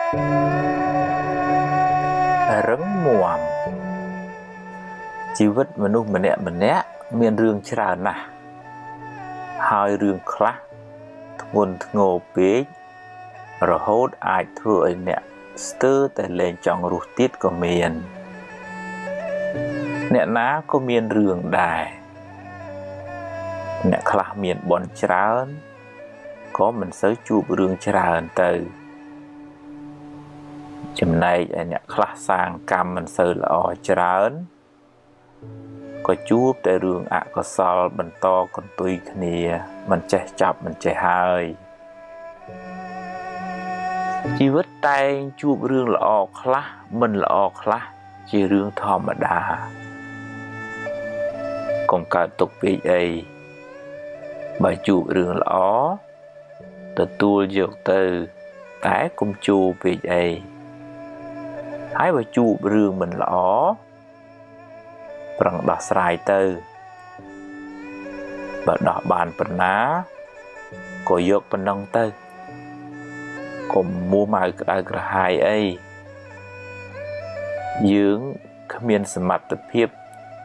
រឹងមាំជីវិតមនុស្សម្នាក់មានរឿងច្រើនណាស់ហើយរឿងខ្លះធ្ងន់ធ្ងរពេករហូតអាចធ្វើឲ្យអ្នកស្ទើរតែលែងចង់រស់ទៀតក៏មានអ្នកណាក៏មានរឿងដែរអ្នកខ្លះមានបុណ្យច្រើនក៏មិនសូវជួបរឿងច្រើនទៅចំណែកឯអ្នកខ្លះសាងកម្មមិនសូវល្អច្រើនក៏ជួបតែរឿងអកុសលបន្តកន្ទុយគ្នាមិនចេះចាប់មិនចេះហើយជីវិតតែងជួបរឿងល្អខ្លះមិនល្អខ្លះជារឿងធម្មតាកុំកើតទុកពេកអីបើជួបរឿងល្អទទួលយកទៅតែកុំជួបពេកអីហើយបើជួបរឿងមិនល្អប្រឹងដោះស្រាយទៅបើដោះបានប៉ុណ្ណាក៏យកប៉ុណ្ណឹងទៅកុំមួម៉ៅក្តៅក្រហាយអីយើងគ្មានសមត្ថភាព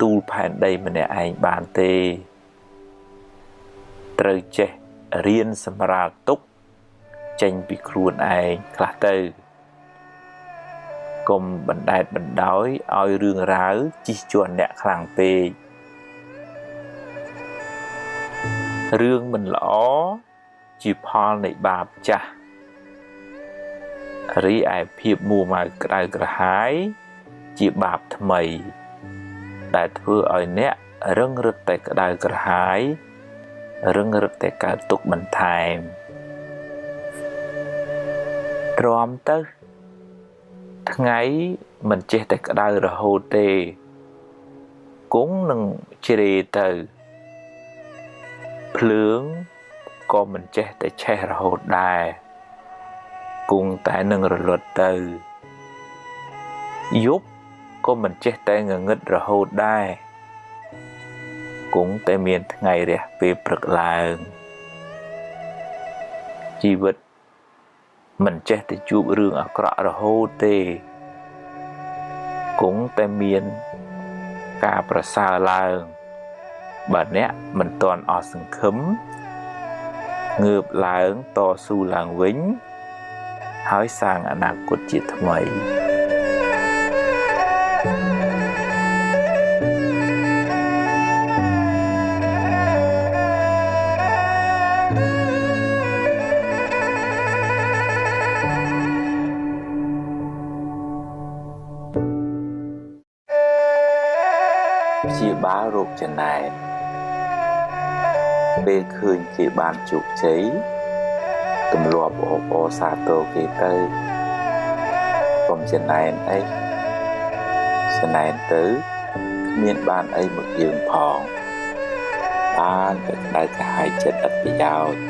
ទូលផែនដីម្នាក់ឯងបានទេត្រូវចេះរៀនសម្រាលទុកចេញពីខ្លួនឯងខ្លះទៅកុំបណ្ដែតបណ្ដោយឲ្យរឿងរ៉ាវជិះជាន់អ្នកខ្លាំងពេករឿងមិនល្អជាផលនៃបាបចាស់រីឯភាពមួម៉ៅក្តៅក្រហាយជាបាបថ្មីដែលធ្វើឲ្យអ្នករឹងរឹតតែក្តៅក្រហាយរឹងរឹតតែកើតទុក្ខបន្ថែមទ្រាំទៅថ្ងៃមិនចេះតែក្តៅរហូតទេគង់នឹងជ្រេទៅភ្លើងក៏មិនចេះតែឆេះរហូតដែរគង់តែនឹងរលត់ទៅយប់ក៏មិនចេះតែងងឹតរហូតដែរគង់តែមានថ្ងៃរះពេលព្រឹកឡើងជីវិតមិនចេះតែជួបរឿងអាក្រក់រហូតទេគង់តែមានការប្រសើរឡើងបើអ្នកមិនទាន់អស់សង្ឃឹមងើបឡើងតស៊ូឡើងវិញហើយសាងអនាគតជាថ្មីជាបាលរោគចំណែនពេលឃើញគេបានជោគជ័យទម្លាប់អបអរសាទរគេទៅកុំចំណែនអីចំណែនទៅគ្មានបានអីមកយើងផងបានតែក្តៅក្រហាយចិត្តឥតប្រយោជន៍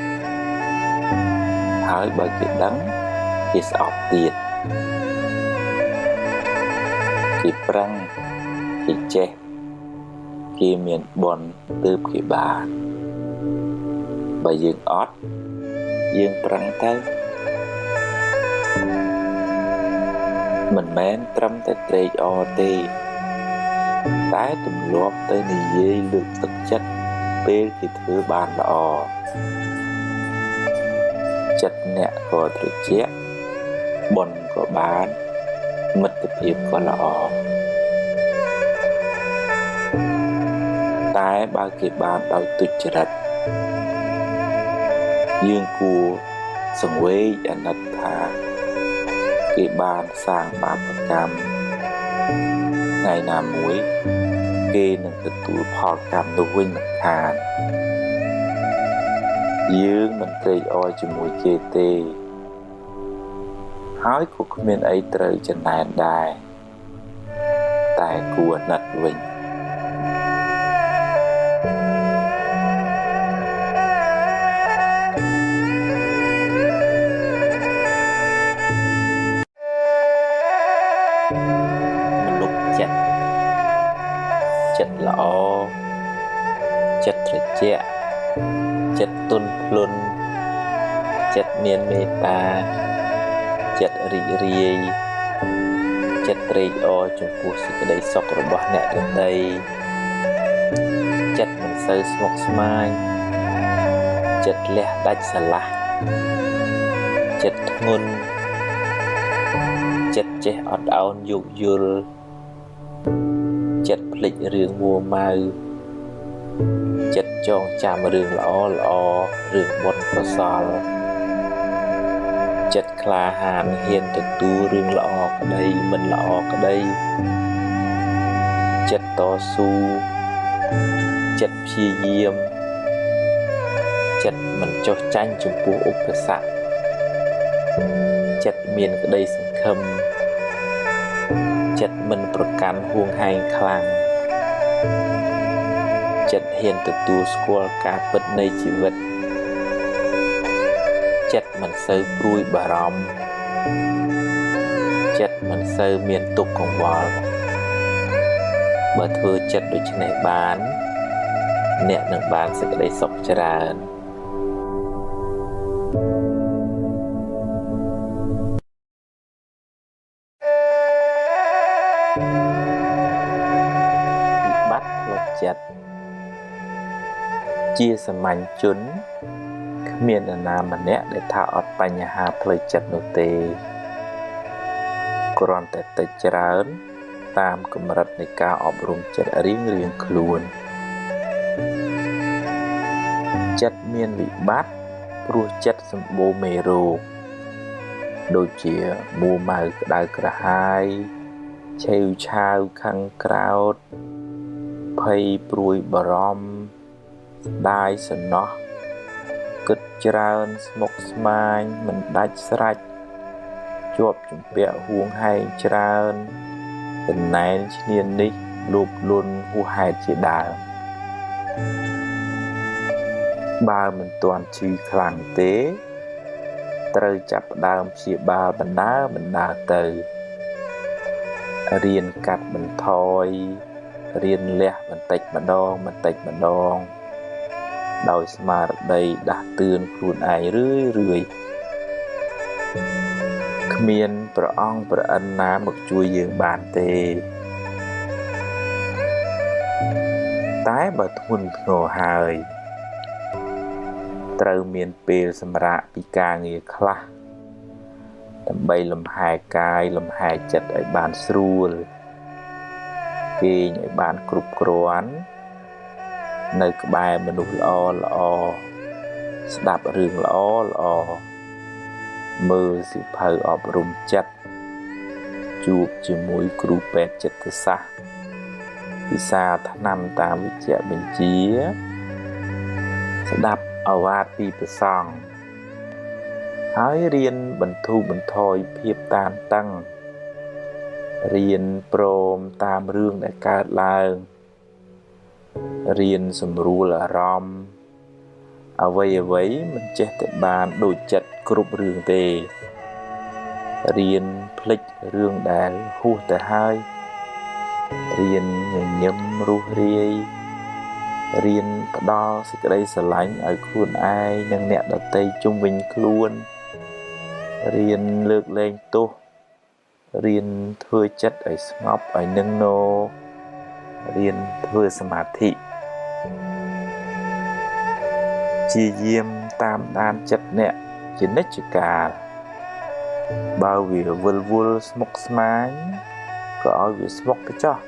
ហើយបើគេដឹងគេស្អប់ទៀតគេប្រឹងគេចេះគេមានបុណ្យទើបគេបានបើយើងអត់យើងប្រឹងទៅមិនមែនត្រឹមតែត្រេកអរទេតែទម្លាប់ទៅនិយាយលើកទឹកចិត្តពេលគេធ្វើបានល្អចិត្តអ្នកក៏ត្រជាក់បុណ្យក៏បានមិត្តភាពក៏ល្អតែបើគេបានដោយទុច្ចរិតយើងគួរសង្វេគអាណិតថាគេបានសាងបាបកម្មថ្ងៃណាមួយគេនឹងទទួលផលកម្មនោះវិញមិនខានយើងមិនត្រេកអរជាមួយគេទេហើយក៏គ្មានអីត្រូវចំណែនដែរតែគួរអាណិតវិញចិត្តល្អចិត្តត្រជាក់ចិត្តទន់ភ្លន់ចិត្តមានមេត្តា ចិត្តរីករាយចិត្តត្រេកអរចំពោះសេចក្តីសុខរបស់អ្នកដទៃចិត្តមិនសូវស្មុគស្មាញចិត្តលះដាច់ស្រឡះចិត្តធ្ងន់ចិត្តចេះអត់ឱនយោគយល់ចិត្តភ្លេចរឿងមួម៉ៅចិត្តចងចាំរឿងល្អរឿងបុណ្យកុសលចិត្តក្លាហានហ៊ានទទួលរឿងល្អក្តីមិនល្អក្តីចិត្តតស៊ូចិត្តព្យាយាមចិត្តមិនចុះចាញ់ចំពោះឧបសគ្គចិត្តមានក្តីសង្ឃឹមចិត្តមិនប្រកាន់ហួងហែងខ្លាំងចិត្តហ៊ានទទួលស្គាល់ការពិតនៃជីវិតចិត្តមិនសូវព្រួយបារម្ភចិត្តមិនសូវមានទុក្ខកង្វល់បើធ្វើចិត្តដូច្នេះបានអ្នកនឹងបានសេចក្តីសុខច្រើនវិបត្តិផ្លូវចិត្តជាសាមញ្ញជនគ្មាននរណាម្នាក់ដែលថាអត់បញ្ហាផ្លូវចិត្តនោះទេគ្រាន់តែតិចច្រើនតាមកម្រិតនៃការអប់រំចិត្តរៀងខ្លួនចិត្តមានវិបត្តិព្រោះចិត្តសម្បូរមេរោគដូចជាមួម៉ៅក្តៅក្រហាយឆេវឆាវខឹងក្រោធភ័យព្រួយបារម្ភស្ដាយសំណោះគិតច្រើនស្មុគស្មាញមិនដាច់ស្រេចជាប់ជំពាក់ហួងហែងច្រើនចំណែនឈ្នាននេះលោភលន់ហួសហេតុជាដើមបើមិនទាន់ឈឺខ្លាំងទេត្រូវចាប់ផ្ដើមព្យាបាលបណ្ដើរទៅរៀនកាត់បន្ថយរៀនលះបន្តិចម្ដងដោយស្មារតីដាស់តឿនខ្លួនឯងរឿយគ្មានព្រះអង្គព្រះអិនណាមកជួយយើងបានទេតែបើធ្ងន់ធ្ងរហើយត្រូវមានពេលសម្រាកពីការងារខ្លះដើម្បីលំហែកាយលំហែចិត្តឲ្យបានស្រួលគេងឲ្យបានគ្រប់គ្រាន់នៅក្បែរមនុស្សល្អស្ដាប់រឿងល្អមើលសៀវភៅអប់រំចិត្តជួបជាមួយគ្រូពេទ្យចិត្តសាស្ត្រពិសាថ្នាំតាមវិជ្ជបញ្ជាស្ដាប់ឱវាទពីព្រះសង្ឃហើយរៀនបន្ធូរបន្ថយភាពតានតឹងរៀនព្រមតាមរឿងដែលកើតឡើងរៀនសម្រួលអារម្មណ៍អ្វីមិនចេះតែបានដូចចិត្តគ្រប់រឿងទេរៀនភ្លេចរឿងដែលហួសទៅហើយរៀនញញឹមរុះរាយរៀនផ្ដល់សេចក្តីស្រឡាញ់ឲ្យខ្លួនឯងនិងអ្នកដទៃជុំវិញខ្លួនរៀនលើកលែងទោសរៀនធ្វើចិត្តឲ្យស្ងប់ឲ្យនឹងនររៀនធ្វើសមាធិជាយាមតាមដានចិត្តអ្នកជានិច្ចកាលបើវាវិលវល់ស្មុគស្មាញក៏ឲ្យវាស្មុគទៅចោះ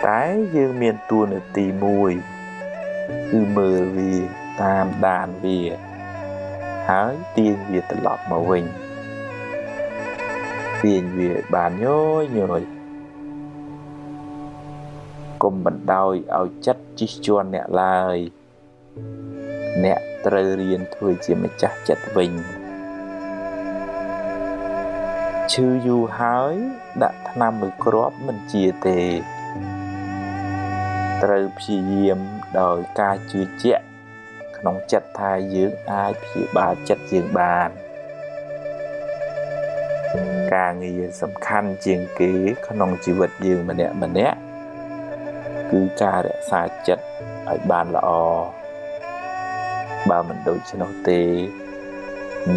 តែយើងមានតួនាទីមួយគឺមើលវាតាមដានវាហើយទាញវាត្រឡប់មកវិញទាញវាបានញយ កុំបណ្ដោយឲ្យចិត្តជិះជាន់អ្នកឡើយអ្នកត្រូវរៀនធ្វើជាម្ចាស់ចិត្តវិញឈឺយូរហើយដាក់ថ្នាំមួយគ្រាប់មិនជាទេត្រូវព្យាយាមដោយការជឿជាក់ក្នុងចិត្តថាយើងអាចព្យាបាលចិត្តយើងបានការងារសំខាន់ជាងគេក្នុងជីវិតយើងម្នាក់គឺការរក្សាចិត្តឲ្យបានល្អបើមិនដូច្នោះទេ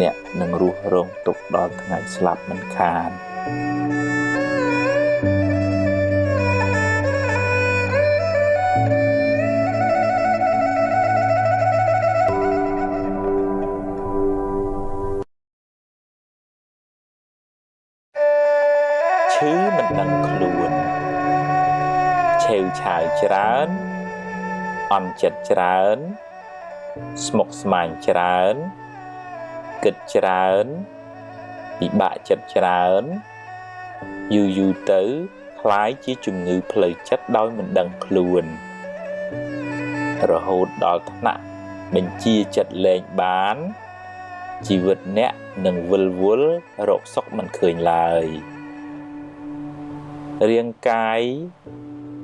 អ្នកនឹងរស់រងទុក្ខដល់ថ្ងៃស្លាប់មិនខានឈឺមិនដឹងខ្លួនឆេវឆាវច្រើនអន់ចិត្តច្រើនស្មុគស្មាញច្រើនគិតច្រើនពិបាកចិត្តច្រើនយូរទៅคล้ายជាជំងឺផ្លូវចិត្តដោយមិនដឹងខ្លួនរហូតដល់ថ្នាក់បញ្ជាចិត្តលែងបានជីវិតអ្នកនឹងវិលវល់រកសុខមិនឃើញឡើយរាងកាយ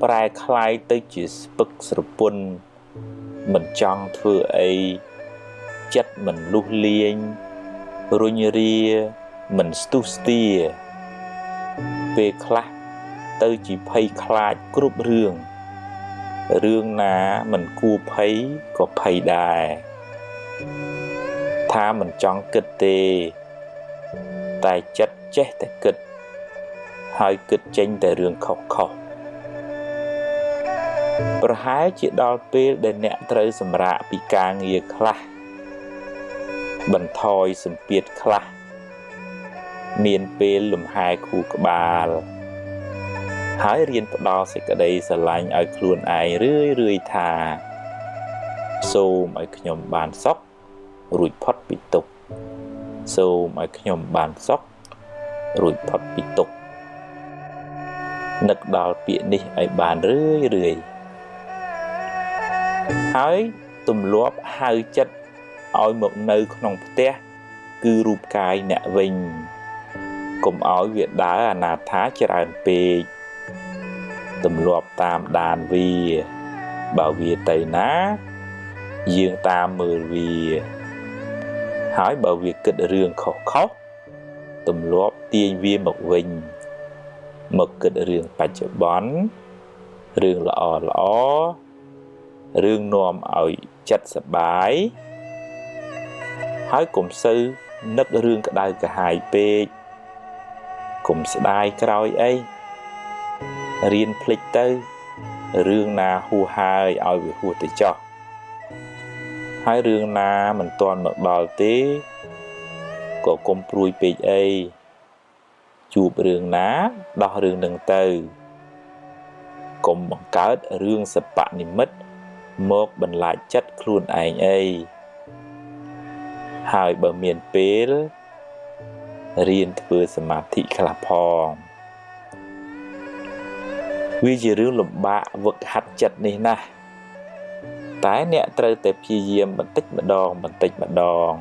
ប្រែคล้ายទៅជាស្ពឹកស្រពន់មិនចង់ធ្វើអីចិត្តមិនលុះលាញរុញរាមិនស្ទុះស្ទាពេលខ្លះទៅជាភ័យខ្លាចគ្រប់រឿងណាមិនគួរភ័យក៏ភ័យដែរថាមិនចង់គិតទេតែចិត្តចេះតែគិតហើយគិតចេញតែរឿងខុសប្រហែលជាដល់ពេលដែលអ្នកត្រូវសម្រាកពីការងារខ្លះបន្ថយសម្ពាធខ្លះមានពេលលំហែខួរក្បាលហើយរៀនផ្ដល់សេចក្តីស្រឡាញ់ឲ្យខ្លួនឯងរឿយថាសូមឲ្យខ្ញុំបានសុខរួចផុតពីទុក្ខសូមឲ្យខ្ញុំបានសុខរួចផុតពីទុក្ខនឹកដល់ពាក្យនេះឲ្យបានរឿយហើយទម្លាប់ហៅចិត្តឲ្យមកនៅក្នុងផ្ទះគឺរូបកាយអ្នកវិញកុំឲ្យវាដើរអនាថាច្រើនពេកទម្លាប់តាមដានវាបើវាទៅណាយើងតាមមើលវាហើយបើវាគិតរឿងខុសទម្លាប់ទាញវាមកវិញមកគិតរឿងបច្ចុប្បន្នរឿងល្អរឿងនាំឲ្យចិត្តសប្បាយហើយកុំសូវនឹករឿងក្តៅក្រហាយពេកកុំស្ដាយក្រោយអីរៀនភ្លេចទៅរឿងណាហួសហើយឲ្យវាហួសទៅចោះហើយរឿងណាមិនទាន់មកដល់ទេក៏កុំព្រួយពេកអីជួបរឿងណាដោះរឿងនឹងទៅកុំបង្កើតរឿងសពនិមិត្តមកបន្លាចចិត្តខ្លួនឯងអីហើយបើមានពេលរៀនធ្វើសមាធិខ្លះផងវាជារឿងលំបាកវឹកហាត់ចិត្តនេះណាស់តែអ្នកត្រូវតែព្យាយាមបន្តិចម្ដង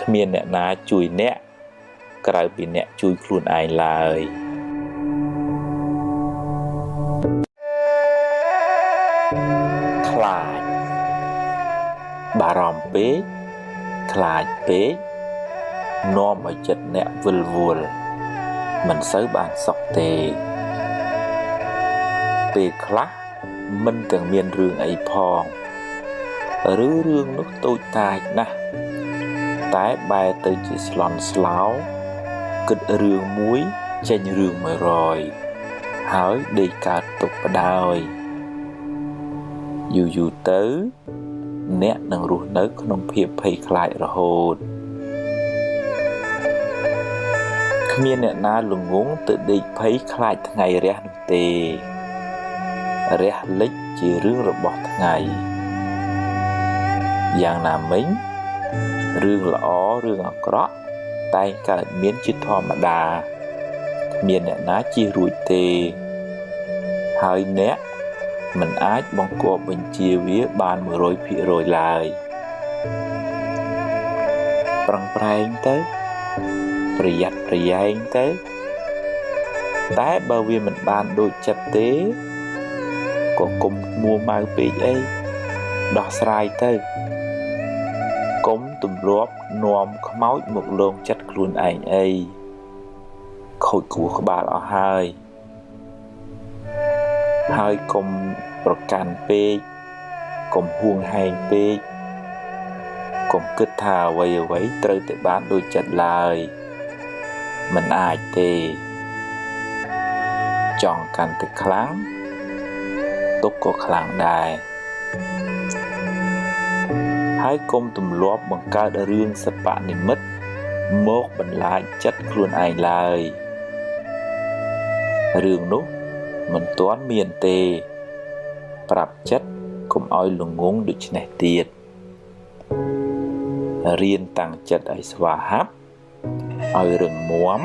គ្មានអ្នកណាជួយអ្នកក្រៅពីអ្នកជួយខ្លួនឯងឡើយខ្លាចបារម្ភពេកខ្លាចពេកនាំឲ្យចិត្តអ្នកវិលវល់មិនសូវបានសុខទេពេលខ្លះមិនទាំងមានរឿងអីផងឬរឿងនោះតូចតាចណាស់តែបែរទៅជាស្លន់ស្លោគិតរឿងមួយចេញរឿង100ហើយដេកកើតទុកបដោយយូរទៅអ្នកនឹងរស់នៅក្នុងភាពភ័យខ្លាចរហូតគ្មានអ្នកណាល្ងងទៅដេកភ័យខ្លាចថ្ងៃរះនោះទេរះលិចជារឿងរបស់ថ្ងៃយ៉ាងណាមិញរឿងល្អរឿងអាក្រក់តែងកើតមានជាធម្មតាគ្មានអ្នកណាជៀសរួចទេហើយអ្នកមិនអាចបង្គាប់បញ្ជាវាបាន 100% ឡើយប្រឹងប្រែងទៅប្រយ័ត្នប្រយែងទៅតែបើវាមិនបានដូចចិត្តទេក៏កុំមួម៉ៅពេកអីដោះស្រាយទៅកុំទម្លាប់នាំខ្មោចមកលងចិត្តខ្លួនឯងអីខូចខួរក្បាលអស់ហើយកុំប្រកាន់ពេកកុំហួងហែងពេកក កុំគិតថាអ្វីត្រូវតែបានដូចចិត្តឡើយមិនអាចទេចង់កាន់តែខ្លាំងទុកក៏ខ្លាំងដែរហើយកុំទម្លាប់បង្កើតរឿងសប្បនិមិត្តមកបន្លាចចិត្តខ្លួនឯងឡើយរឿងនោះមិនទាន់មានទេប្រាប់ចិត្តកុំឲ្យល្ងងដូចនេះទៀតរៀនតាំងចិត្តឲ្យស្វាហាប់ឲ្យរឹងមាំ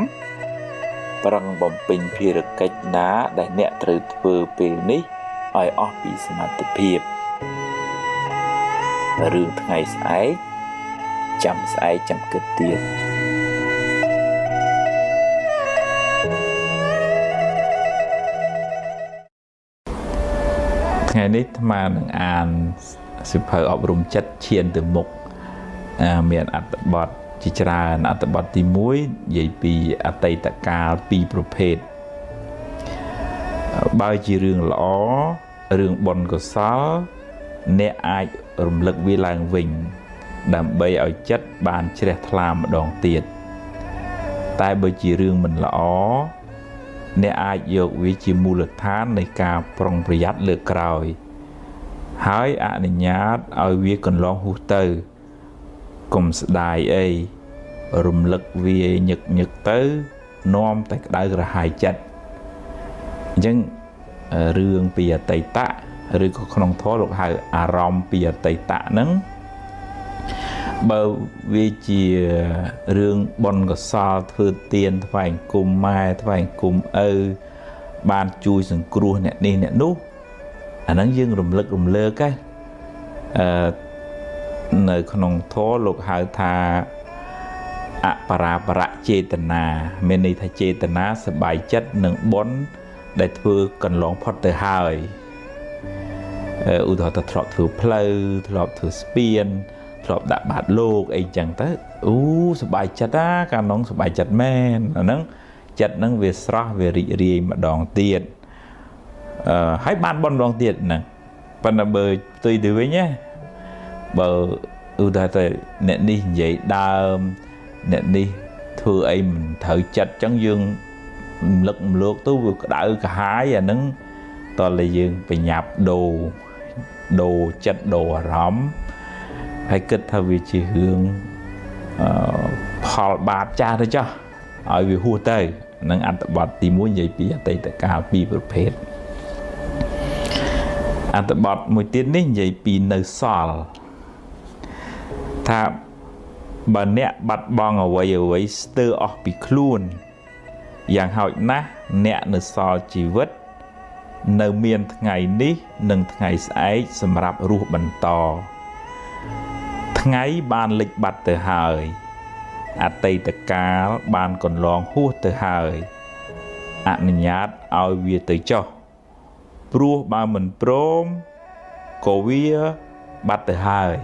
ប្រឹងបំពេញភារកិច្ចណាដែលអ្នកត្រូវធ្វើពេលនេះឲ្យអស់ពីសមត្ថភាពរឿងថ្ងៃស្អែកចាំស្អែកចាំគិតទៀតថ្ងៃនេះអាត្មានឹងអានសៀវភៅអប់រំចិត្តឈានទៅមុខមានអត្ថបទជាច្រើនអត្ថបទទី1និយាយពីអតីតកាល2ប្រភេទបើជារឿងល្អរឿងបុណ្យកុសលអ្នកអាចរំលឹកវាឡើងវិញដើម្បីឲ្យចិត្តបានជ្រះថ្លាម្ដងទៀតតែបើជារឿងមិនល្អអ្នកអាចយកវាជាមូលដ្ឋាននៃការប្រុងប្រយ័ត្នលើកក្រោយហើយអនុញ្ញាតឲ្យវាកន្លងហួសទៅកុំស្ដាយអីរំលឹកវាញឹកទៅនាំតែក្តៅក្រហាយចិត្តអញ្ចឹងរឿងពីអតីតឬក៏ក្នុងធម៌លោកហៅអារម្មណ៍ពីអតីតហ្នឹងបើវាជារឿងបុណ្យកុសលធ្វើទានថ្វាយអង្គមម៉ែថ្វាយអង្គមឪបានជួយសង្គ្រោះអ្នកនេះអ្នកនោះអាហ្នឹងយើងរំលឹករំលើកនៅក្នុងធម៌លោកហៅថាអបរាបរៈចេតនាមានន័យថាចេតនាសប្បាយចិត្តនឹងបុណ្យដែលធ្វើកន្លងផុតទៅហើយឧទាហរណ៍ថាធ្លាប់ធ្វើផ្លូវធ្លាប់ធ្វើស្ពានធ្លាប់ដាក់បាតលោកអីចឹងទៅសប្បាយចិត្តកាលនោះសប្បាយចិត្តមែនអាហ្នឹងចិត្តហ្នឹងវាស្រស់វារីករាយម្ដងទៀតហើយបានបុណ្យម្ដងទៀតហ្នឹងប៉ុន្តែបើផ្ទុយទៅវិញណាបើឧទាហរណ៍ទៅអ្នកនេះនិយាយដើមអ្នកនេះធ្វើអីមិនត្រូវចិត្តចឹងយើងរំលឹកម្លោកទៅវាក្តៅក្រហាយអាហ្នឹងតើតែយើងបញ្ញាប់ដូរចិត្តដូរអារម្មណ៍ហើយគិតថាវាជារឿងផលបាបចាស់ទៅចុះឲ្យវាហួសទៅនឹងអត្ថបទទី1និយាយពីអតីតកាល2ប្រភេទអត្ថបទមួយទៀតនេះនិយាយពីនៅសល់ថាបើអ្នកបាត់បង់អ្វីស្ទើរអស់ពីខ្លួនយ៉ាងហោចណាស់អ្នកនៅសល់ជីវិតនៅមានថ្ងៃនេះនិងថ្ងៃស្អែកសម្រាប់រស់បន្តថ្ងៃបានលិចបាត់ទៅហើយអតីតកាលបានកន្លងហួសទៅហើយអនុញ្ញាតឲ្យវាទៅចុះព្រោះបើមិនព្រមក៏វាបាត់ទៅហើយ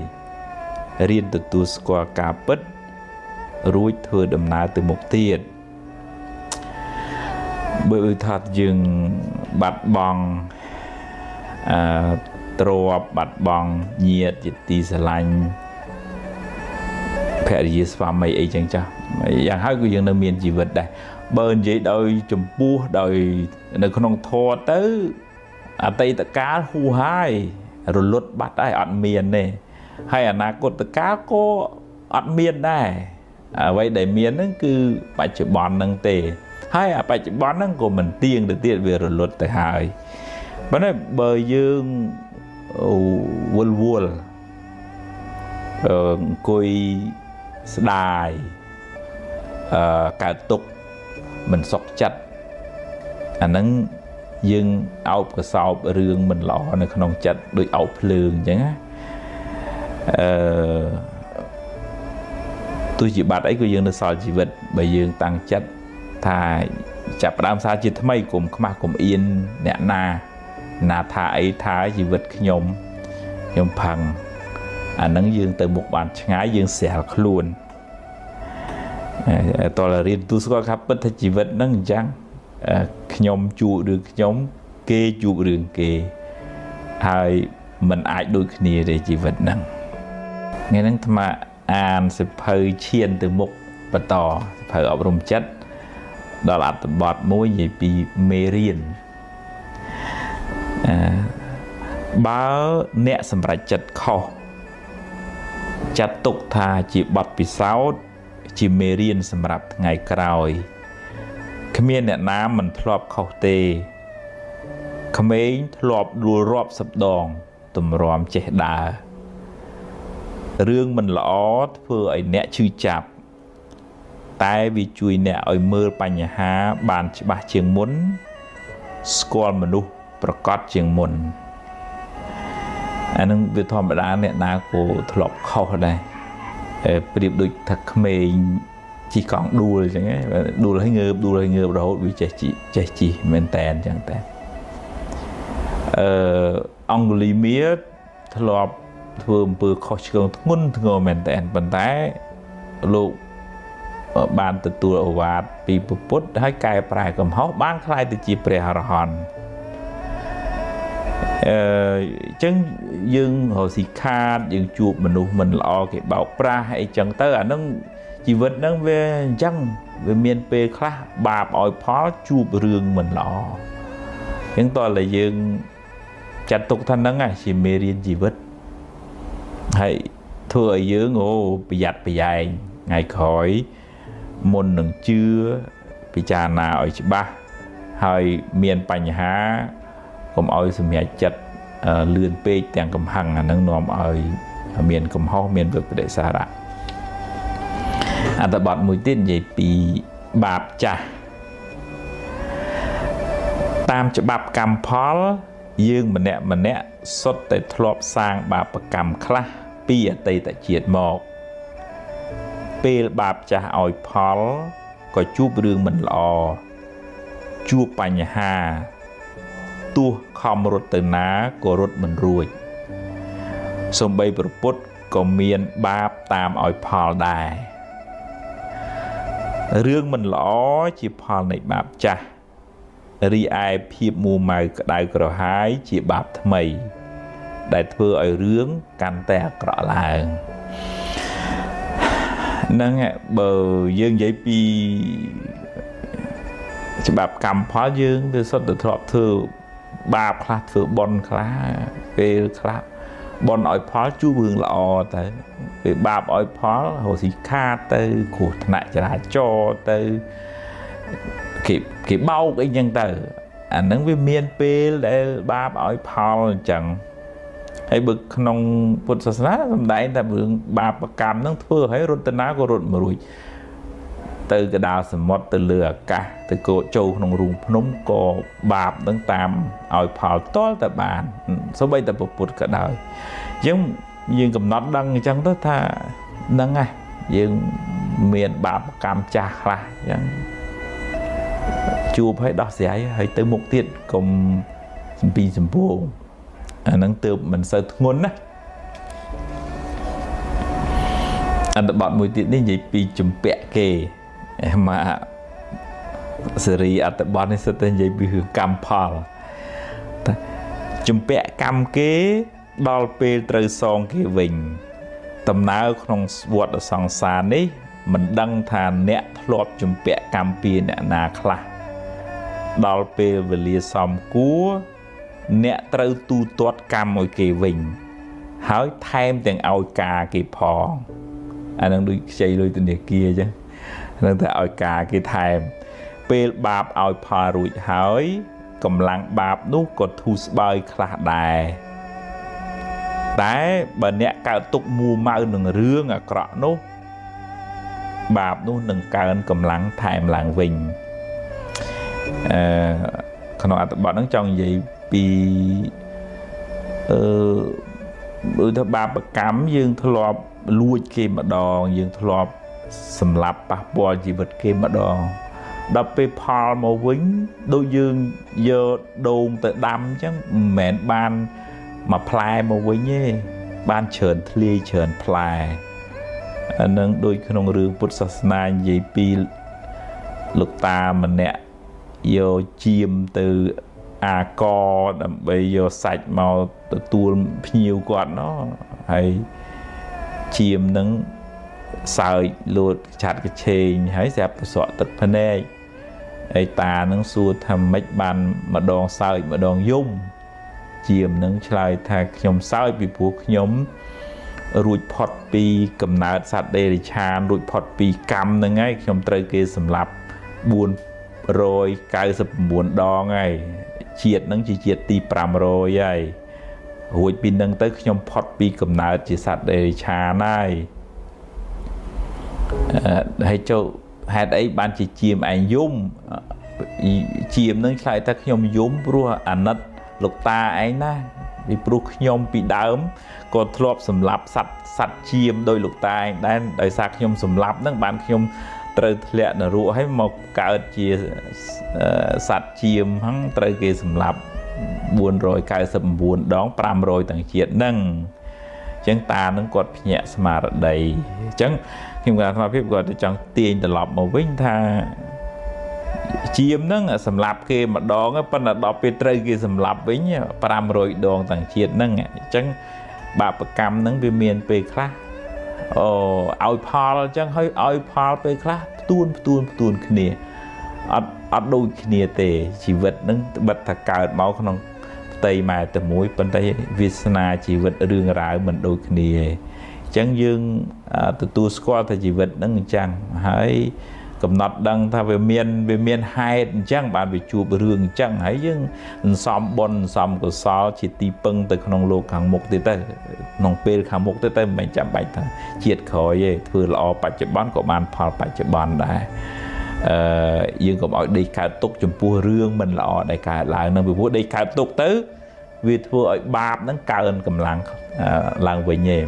រៀនទទួលស្គាល់ការពិតរួចធ្វើដំណើរទៅមុខទៀតបើថាយើងបាត់បង់ទ្រព្យបាត់បង់ញាតិជាទីស្រឡាញ់ភរិយាស្វាមីអីចឹងចាស់យ៉ាងហើយគឺយើងនៅមានជីវិតដែរបើនិយាយដោយចម្ពោះដោយនៅក្នុងធម៌ទៅអតីតកាលហួសហើយរលត់បាត់ហើយអត់មានទេហើយអនាគតកាលក៏អត់មានដែរអ្វីដែលមានហ្នឹងគឺបច្ចុប្បន្នហ្នឹងទេហើយបច្ចុប្បន្នហ្នឹងក៏មិនទៀងទៅទៀតវារលត់ទៅហើយប៉ុន្តែបើយើងវល់អង្គុយស្ដាយកើតទុកមិនសុខចិត្តអាហ្នឹងយើងអោបកសោបរឿងមិនល្អនៅក្នុងចិត្តដូចអោបភ្លើងអញ្ចឹងណាទោះជាបាត់អីក៏យើងនៅសល់ជីវិតបើយើងតាំងចិត្តថាចាប់ផ្ដើមសារជាថ្មីកុំខ្មាស់កុំអៀនអ្នកណាថាអីថាជីវិតខ្ញុំផឹងអាហ្នឹងយើងទៅមុខបានឆ្ងាយយើងស្រាលខ្លួនតើរៀនទូស្គាល់ថាពិតថាជីវិតហ្នឹងអញ្ចឹងខ្ញុំជួបរឿងខ្ញុំគេជួបរឿងគេហើយมันអាចដូចគ្នាទេជីវិតហ្នឹងថ្ងៃហ្នឹងអាត្មា an sẽ phơi chiên từ mục và tỏ phơi ở rồng chất đó là tập bọt mối gì bị mê riêng báo nẹ sầm rạch chật kho chặt tục thà chỉ bọt bị sáu chỉ mê riêng sầm rạch ngày cày khmer nẹ nám mình thọp khâu tê khmer thọp đua rọp sập đòn tụm ròm che đà rương mình lõ vừa ấy nẹ chư chạp tai vì chui nẹ ở mơ bành há bàn ba chieng muốn squall mình đuประกอบ chieng muốn anh nâng việc thòm đá nẹ ná của thọp khâu đây điệp đôi thật khmer chỉ còn đùa chẳng ấy đùa hay ngợp đó vì chạy chỉ men tèn chẳng tèn ông lý miết thọp thường bự khó trường ngôn ngô men tèn bần tái lụ bàn từ tua ở vạt bị bút hay cài prai cầm hóc bán khai từ chỉ pre hòn chân dương hồ sĩ kha dương chuột mình lo cái bảo pra hay chẳng tới à nó chỉ vật nó về chân về miền pe khác bà bỏi phó chuột rương mình lo những tôi là dương chặt tục thân nó ngay chỉ mê riêng chỉ vật hay thưa ở dưới ngô bị giặt bị dài ngày khỏi môn nâng chưa bị trà nào ở ba hay miền bành há còn oi sum nhảy chặt lươn pe tiền cầm hằng nâng nòm ở miền cầm ho miền vực để xa ra tập bọt mũi tên vậy bị bạp chà tam cho bạp cầm phó dương mình nè xuất tại thọp sang bạp cầm khla pi ở tây tại triệt một pe bạp chà oi phó có chụp rương mình lò chụp bành hà tua không rốt từ ná của rốt mình ruồi xong bây bật bút có miền bạp tam oi phó đài rương mình lõ chỉ phò này bạp chà ri ai phiệp mù mày đại cỏ hái chỉ bạp thầy đại thưa ở rướng căn tè cỏ là nâng bờ dương giấy pi chỉ bạp cầm phó dương từ xuất từ thọp thưa bạp khá thưa bon khá về khá bon ỏi phó chú vương lọ tới về bạp ỏi phó hồ sĩ kha tới của nại trả cho tới cái bao cái nhân tử anh nâng với miền pe để bạp ỏi phó chẳng hay bực nông Phật sát na làm đại ta vương bạp cầm nâng thưa hay rốt tên ná của rốt mà rồi từ cái đào sầm mót từ lừa cả từ cổ châu nông rùng nông có bạp nâng tam ỏi phó to tại bàn số bây ta bụt cả đời nhưng cầm nót đăng chẳng tất tha nâng ngay nhưng miền bạp cầm chạc là chẳng chùa phải đọc giải hay tới một tiết cùng bị sầm bồ nâng từ mình sợ ngôn á anh đã bọn mùi tiết đến vậy bị chùm bẹ kề mà series ở tập bọn này sẽ tên vậy bị hưởng cam phò chùm bẹ cam kế đo pe trời song kia vinh tầm nào không vượt ở song xa này mình đăng thàn nẹt lọp chùm bẹ cam pia nẹt na khla đo pe về lia xóm cú nẹt trời tu tuột cam mồi kia vinh hỏi thêm tiền ao cà kia phò anh đang đuôi chơi đuôi tên kia chứ đang thấy ao cà kia thêm pe bạp ao phò rồi hỏi cầm lăng bạp nút có thu bay khla đàiแต่บัดเนี้ยการตุกมูมาหนึ่งเรื่องอะกระโนบาปนู่นหนึ่งการกำลังถ่ายหลังวิ่งขณะอัตบอลนั่งจองยี่ปีถ้าบาปกรรมยังทลอบลุยเกมมาดองยังทลอบสำหรับปะบอลจีบเกมมาดองดับไปพอมาวิ่งโดยยังเยอะโดนแต่ดำจังเหม็นบานmà plai mà với nhé ban chờn thli chờn plai anh nâng đôi khi nông rừng Phật sát na vậy pi lục ta mình nè vô chim từ co đầm bây giờ sạch màu từ tuôn nhiều quạt nó hay chim nâng sợi lụt chặt cái chênh hãy dẹp sọ tật phân ê ấy ta nâng xua thầm mách bàn mà đòn sợi mà đòn dung chiếm nâng chạy thà nhóm sợi bị buộc nhóm rụi phọt bì cầm nát sạch đề để chàn rụi phọt bì cầm nâng ấy nhóm trời kê xâm lập buồn rồi cái sập buồn đo ngay chiết nâng chỉ chiết tì pram rồi ấy hụi pin nâng tới nhóm phọt bì cầm nát chỉ sạch đề để chàn này hay cho hạt ấy ban chỉ chiêm ảnh dung chiêm nâng chạy ta nhóm dung rùa ảnh nất lục ta ấy na vì pru nhóm bị đớm còn thọp sầm lạp sạch chiêm đôi lục ta ấy đang đời sạc nhóm sầm lạp nâng ban nhóm trời lẹ nở rùa hay một cả chia sạch chiêm hắn trời kia sầm lạp buồn rồi cái sầm buồn đón pram rồi tầng chuyện nâng chẳng ta nâng cột nhẹ mà đầy chẳng khi mà tham phép gọi chẳng tiền từ lọp màu vinh tha chiêm nâng sầm lạp kia mà đón á phần là đọc về trời kia sầm lạp vinh pram rồi đón tầng chuyện nâng chẳng bà cầm nâng về miền về khác ao phal chẳng hơi ao phal về khác tuôn kia ở đôi kia tề chỉ vật nâng bật thà cào máu không tây mà từ mũi bên tây Việt Nam chỉ vật đường rải mình đôi kia chẳng dương từ tu squat thì chỉ vật nâng chẳng hãy cầm nọt đăng tha về miền hai chẳng bạn về chùa đường chẳng hãy dương xóm bon xóm của sao chỉ tì pưng từក្នុងលោកខាងមុខទៅក្នុងពេលខាងមុខទៅមិនចាំបាច់ថាជាតិក្រោយទេធ្វើល្អបច្ចុប្បន្នក៏បានផលបច្ចុប្បន្នដែរយើងកុំឲ្យដេកកើតទុកចំពោះរឿងមិនល្អដែលកើតឡើងនឹងពីព្រោះដេកកើតទុកទៅវាធ្វើឲ្យបាបហ្នឹងកើនកម្លាំងឡើងវិញទេ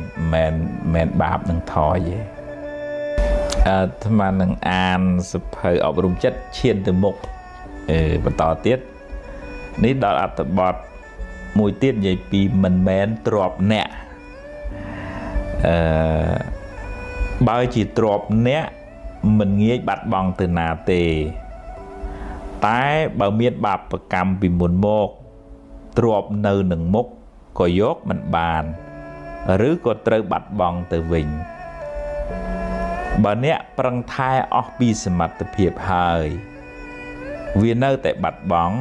មិនបាបនឹងថយទេអាត្មានឹងអានសភៅអប់រំចិត្តឈានទៅមុខបន្តទៀតនេះដល់អត្ថបទមួយទៀតនិយាយពីមិនមែនទ្របអ្នកបើជាទ្របអ្នកមិនងាយបាត់បង់ទៅណាទេតែបើមានបាបកម្មពីមុនមកទ្របនៅនឹងមុខក៏យកមិនបានឬក៏ត្រូវបាត់បង់ទៅវិញបើអ្នកប្រឹងថែអស់ពីសមត្ថភាពហើយវានៅតែបាត់បង់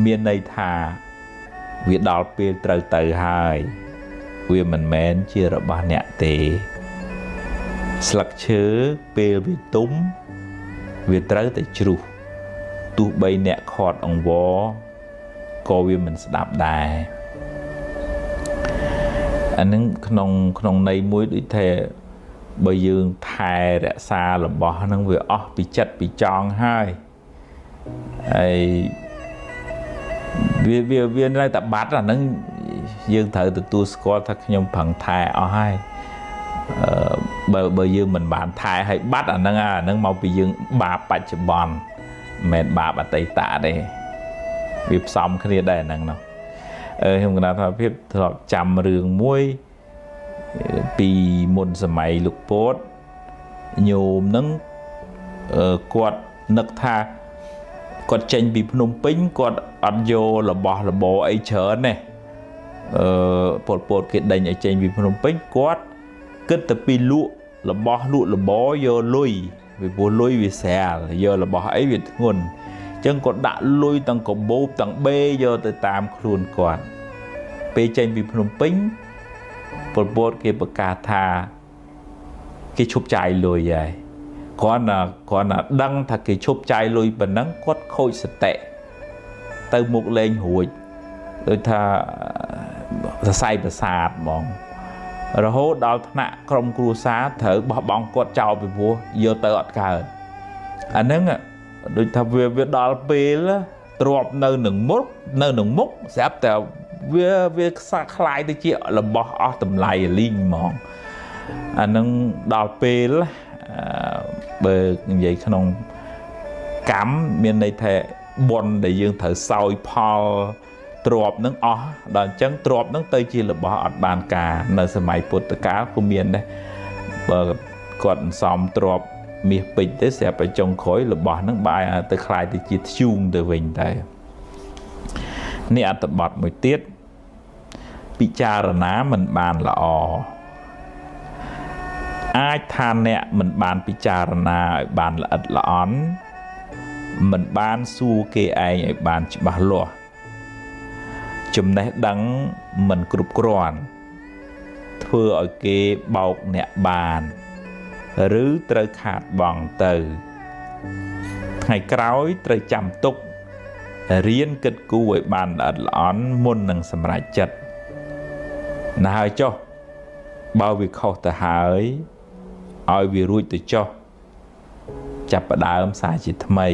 មានន័យថាវាដល់ពេលត្រូវទៅហើយវាមិនមែនជារបស់អ្នកទេស្លឹកឈើពេលវាទុំវាត្រូវតែជ្រុះទោះបីអ្នកខាត់អង្វរក៏វាមិនស្ដាប់ដែរអានឹងក្នុងន័យមួយដូចថាបើយើងថែរក្សារបស់ហ្នឹងវាអស់ពីចិត្តពីចង់ហើយហើយវានៅតែបាត់អាហ្នឹងយើងត្រូវទទួលស្គាល់ថាខ្ញុំប្រឹងថែអស់ហើយបើយើងមិនបានថែឲ្យបាត់អាហ្នឹងមកពីយើងបាបបច្ចុប្បន្នមិនមែនបាបអតីតទេវាផ្សំគ្នាដែរហ្នឹងនោះខ្ញុំគណៈថាភាពធ្លាប់ចាំរឿងមួយពីមុនសម័យលោកពោតញោមហ្នឹងគាត់នឹកថាគាត់ចេញពីភ្នំពេញគាត់អត់យករបស់របរអីច្រើនទេពលពតគេដេញឲ្យចេញពីភ្នំពេញគាត់គិតទៅពីលក់របស់លក់របរយកលុយពីព្រោះលុយវាស្រាលយករបស់អីវាធ្ងន់អញ្ចឹងគាត់ដាក់លុយទាំងកបោបទាំងបេយកទៅតាមខ្លួនគាត់ពេលចេញពីភ្នំពេញពលពតគេប្រកាសថាគេឈប់ចាយលុយហើយគាត់ណាដឹងថាគេឈប់ចាយលុយប៉ុណ្ណឹងគាត់ខូចសតិទៅមុខលេងរួចដូចថាសរសៃប្រសាទហ្មងរហូតដល់ថ្នាក់ក្រុមគ្រួសារត្រូវបោះបង់គាត់ចោលពីព្រោះយកទៅអត់កើតអាហ្នឹងដូចថាវាដល់ពេលទ្របនៅនឹងមុខស្រាប់តែវាខ្លាយទៅជារបស់អស់តម្លៃលីងហ្មងអាហ្នឹងដល់ពេលបើនិយាយក្នុងកម្មមានន័យថាបុណ្យដែលយើងត្រូវសោយផលទ្របនឹងអស់ដល់អញ្ចឹងទ្របនឹងទៅជារបស់អត់បានការនៅសម័យពុទ្ធកាលក៏មានដែរបើគាត់សំទ្របមាសពេជ្រទៅស្រាប់តែចុងក្រោយរបស់នឹងបាយទៅคล้ายទៅជាធ្យូងទៅវិញតែនេះអត្ថបទមួយទៀតពិចារណាមិនបានល្អ អាចថាអ្នកមិនបានពិចារណាឲ្យបានល្អិតល្អន់មិនបានសួរគេឯងឲ្យបានច្បាស់លាស់ចំណេះដឹងមិនគ្រប់គ្រាន់ធ្វើឲ្យគេបោកអ្នកបានឬត្រូវខាតបង់ទៅថ្ងៃក្រោយត្រូវចាំទុករៀនគិតគូរឲ្យបានល្អិតល្អន់មុននឹងសម្រេចចិត្តណាស់ហើយចុះបើវាខុសទៅហើយឲ្យវារួចទៅចុះចាប់ផ្ដើមសារជាថ្មី